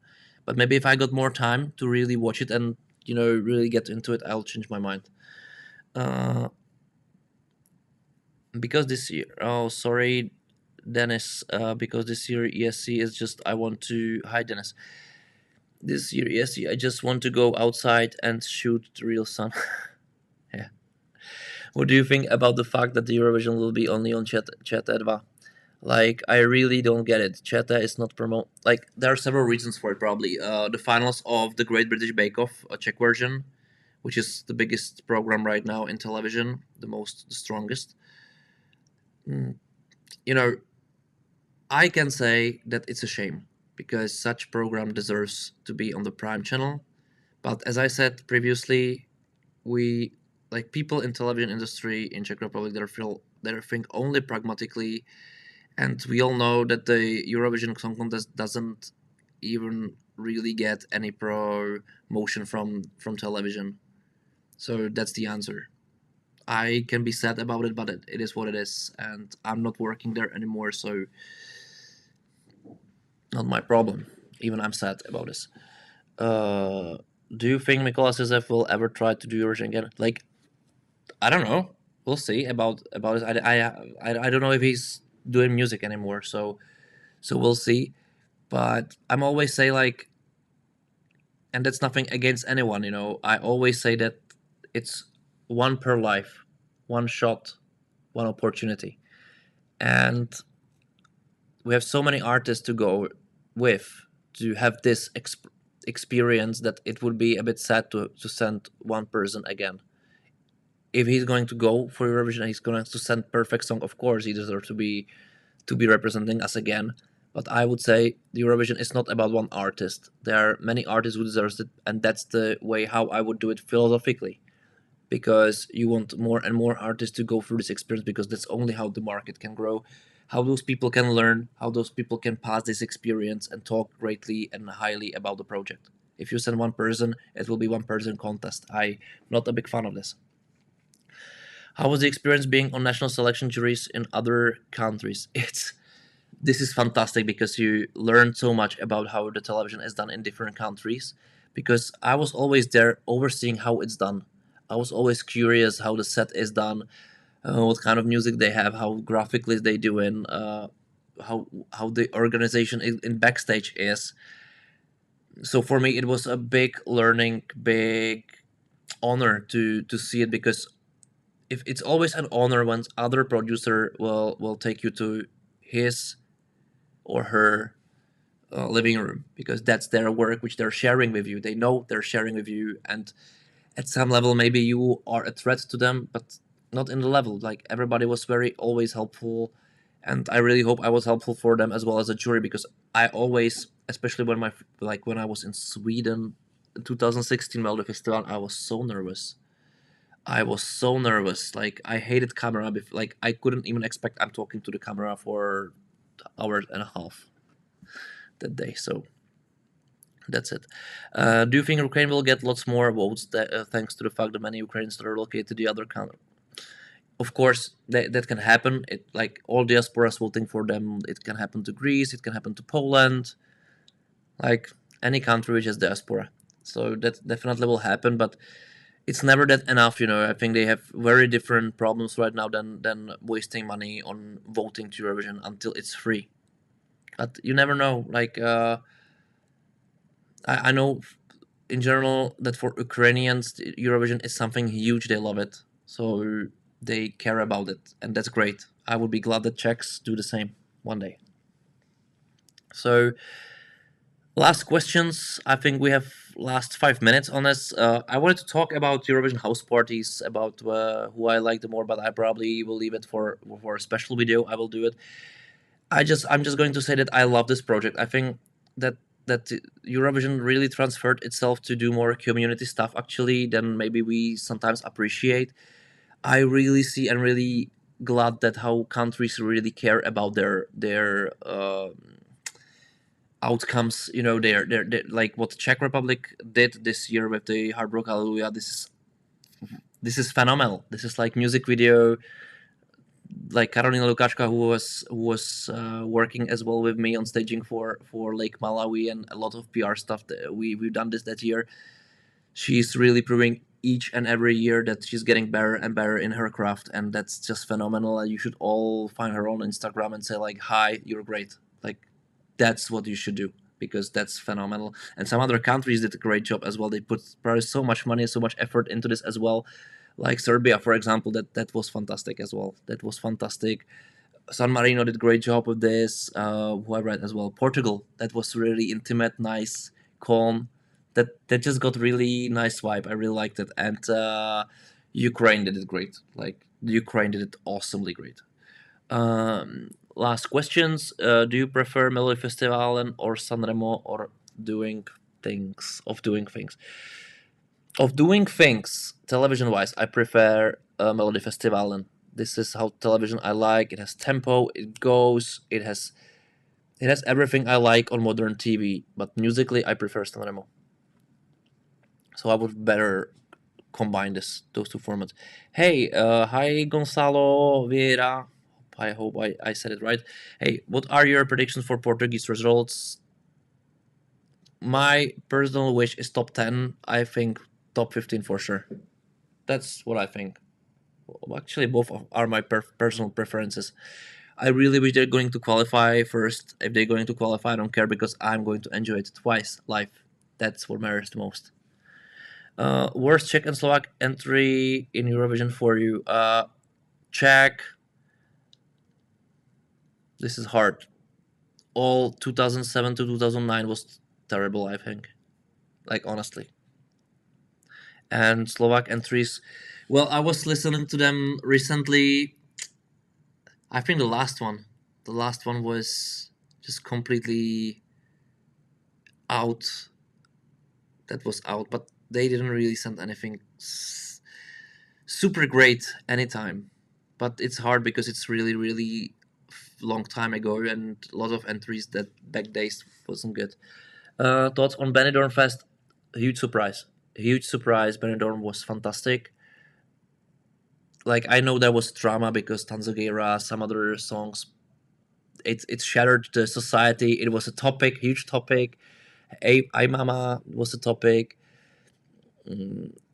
But maybe if I got more time to really watch it and really get into it, I'll change my mind. Uh, because this year, oh sorry, Dennis. Because this year ESC is just I want to. Hi Dennis. This year ESC, I just want to go outside and shoot the real sun. Yeah. What do you think about the fact that the Eurovision will be only on Chat Edva? Like, I really don't get it. Cheta is not promote. Like, there are several reasons for it. Probably, the finals of the Great British Bake Off, a Czech version, which is the biggest program right now in television, the strongest. Mm, You know, I can say that it's a shame because such program deserves to be on the Prime channel. But as I said previously, we like people in television industry in Czech Republic that think only pragmatically. And we all know that the Eurovision Song Contest doesn't even really get any promotion from television. So that's the answer. I can be sad about it, but it is what it is, and I'm not working there anymore, so not my problem. Even I'm sad about this. Uh, do you think Mikola Sisev will ever try to do Eurovision again? Like, I don't know. We'll see about it. I don't know if he's doing music anymore, so we'll see. But I'm always say like, and that's nothing against anyone. I always say that it's one per life, one shot, one opportunity, and we have so many artists to go with to have this experience that it would be a bit sad to send one person again. If he's going to go for Eurovision, he's going to send perfect song. Of course, he deserves to be representing us again. But I would say the Eurovision is not about one artist. There are many artists who deserve it, and that's the way how I would do it philosophically. Because you want more and more artists to go through this experience, because that's only how the market can grow, how those people can learn, how those people can pass this experience and talk greatly and highly about the project. If you send one person, it will be one person contest. I'm not a big fan of this. How was the experience being on national selection juries in other countries? This is fantastic because you learn so much about how the television is done in different countries. Because I was always there overseeing how it's done. I was always curious how the set is done, what kind of music they have, how graphically they do, how the organization in backstage is. So for me, it was a big learning, big honor to see it, because if it's always an honor when other producer will take you to his or her living room, because that's their work which they're sharing with you. They know they're sharing with you, and at some level maybe you are a threat to them, but not in the level. Like, everybody was very always helpful, and I really hope I was helpful for them as well as a jury, because I always, especially when when I was in Sweden in 2016 Melody Festival, I was so nervous. I was so nervous. Like, I hated camera. Like, I couldn't even expect I'm talking to the camera for hour and a half that day. So that's it. Do you think Ukraine will get lots more votes thanks to the fact that many Ukrainians are relocated to the other country? Of course, that can happen. It, like, all diasporas voting for them. It can happen to Greece. It can happen to Poland. Like, any country which has diaspora. So that definitely will happen. But it's never that enough. I think they have very different problems right now than wasting money on voting to Eurovision until it's free. But you never know. Like, I know in general that for Ukrainians, Eurovision is something huge. They love it, so they care about it, and that's great. I would be glad that Czechs do the same one day. So, last questions. I think we have last 5 minutes on this. I wanted to talk about Eurovision house parties, about who I like the more, but I probably will leave it for a special video. I will do it. I'm just going to say that I love this project. I think that that Eurovision really transferred itself to do more community stuff actually than maybe we sometimes appreciate. I really see and really glad that how countries really care about their outcomes. Their like what Czech Republic did this year with the Hard Rock Hallelujah. This is phenomenal. This is like music video, like Karolina Lukaczka, who was working as well with me on staging for Lake Malawi and a lot of PR stuff. That we've done this that year. She's really proving each and every year that she's getting better and better in her craft, and that's just phenomenal. And you should all find her on Instagram and say like, "Hi, you're great." Like, that's what you should do, because that's phenomenal. And some other countries did a great job as well. They put probably so much money, so much effort into this as well, like Serbia, for example. That was fantastic as well. That was fantastic. San Marino did a great job with this. Who I read as well. Portugal. That was really intimate, nice, calm. That just got really nice vibe. I really liked it. And Ukraine did it great. Like, Ukraine did it awesomely great. Last questions. Do you prefer Melody Festivalen or Sanremo, or doing things of doing things? Of doing things, television wise, I prefer Melody Festivalen. This is how television I like. It has tempo, it goes, it has everything I like on modern TV. But musically, I prefer Sanremo. So I would better combine those two formats. Hey, hi Gonzalo Vieira. I hope I said it right. Hey, what are your predictions for Portuguese results? My personal wish is top 10. I think top 15 for sure. That's what I think. Well, actually, both are my personal preferences. I really wish they're going to qualify first. If they're going to qualify, I don't care, because I'm going to enjoy it twice live. That's what matters the most. Worst Czech and Slovak entry in Eurovision for you? Czech. This is hard. All 2007 to 2009 was terrible, I think. Like, honestly. And Slovak entries. Well, I was listening to them recently. I think the last one was just completely out. That was out, but they didn't really send anything super great anytime. But it's hard because it's really, really long time ago, and a lot of entries that back days wasn't good. Thoughts on Benidorm Fest? Huge surprise. Huge surprise. Benidorm was fantastic. Like, I know there was drama because Tanzagera, some other songs, it shattered the society. It was a topic, huge topic. I Mama was a topic.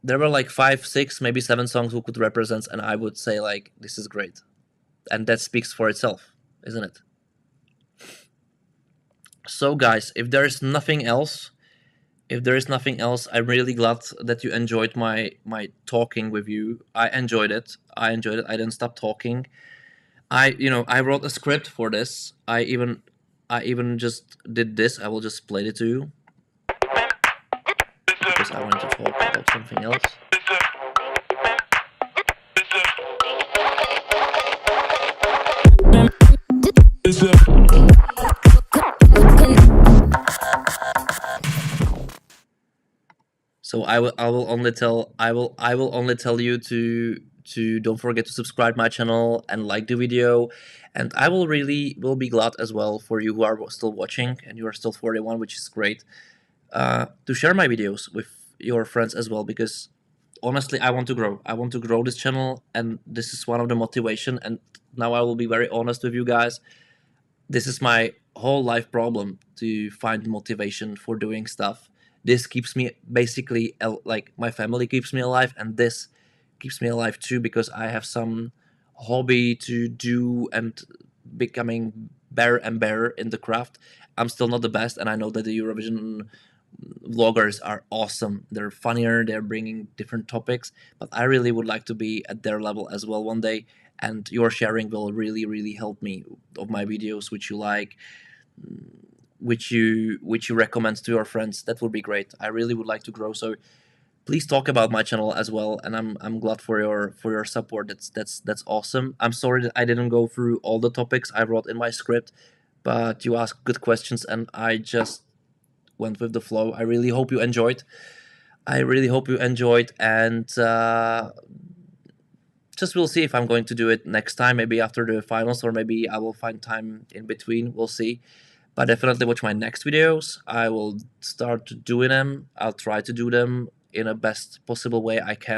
There were like 5, 6, maybe 7 songs who could represent, and I would say like, this is great, and that speaks for itself, isn't it? So guys, if there is nothing else, if there is nothing else, I'm really glad that you enjoyed my talking with you. I enjoyed it. I enjoyed it. I didn't stop talking. I wrote a script for this. I even just did this. I will just play it to you because I wanted to talk about something else. So I will only tell you to don't forget to subscribe my channel and like the video, and I will be glad as well for you who are still watching and you are still 41, which is great, to share my videos with your friends as well, because honestly I want to grow. I want to grow this channel, and this is one of the motivation. And now I will be very honest with you guys. This is my whole life problem, to find motivation for doing stuff. This keeps me basically like my family keeps me alive, and this keeps me alive too, because I have some hobby to do and becoming better and better in the craft. I'm still not the best, and I know that the Eurovision vloggers are awesome. They're funnier, they're bringing different topics, but I really would like to be at their level as well one day. And your sharing will really help me of my videos, which you like, which you recommend to your friends. That would be great. I really would like to grow, so please talk about my channel as well. And I'm glad for your support. That's awesome. I'm sorry that I didn't go through all the topics I wrote in my script, but you asked good questions and I just went with the flow. I really hope you enjoyed. And just we'll see if I'm going to do it next time, maybe after the finals, or maybe I will find time in between. We'll see. But definitely watch my next videos. I will start doing them. I'll try to do them in a best possible way I can.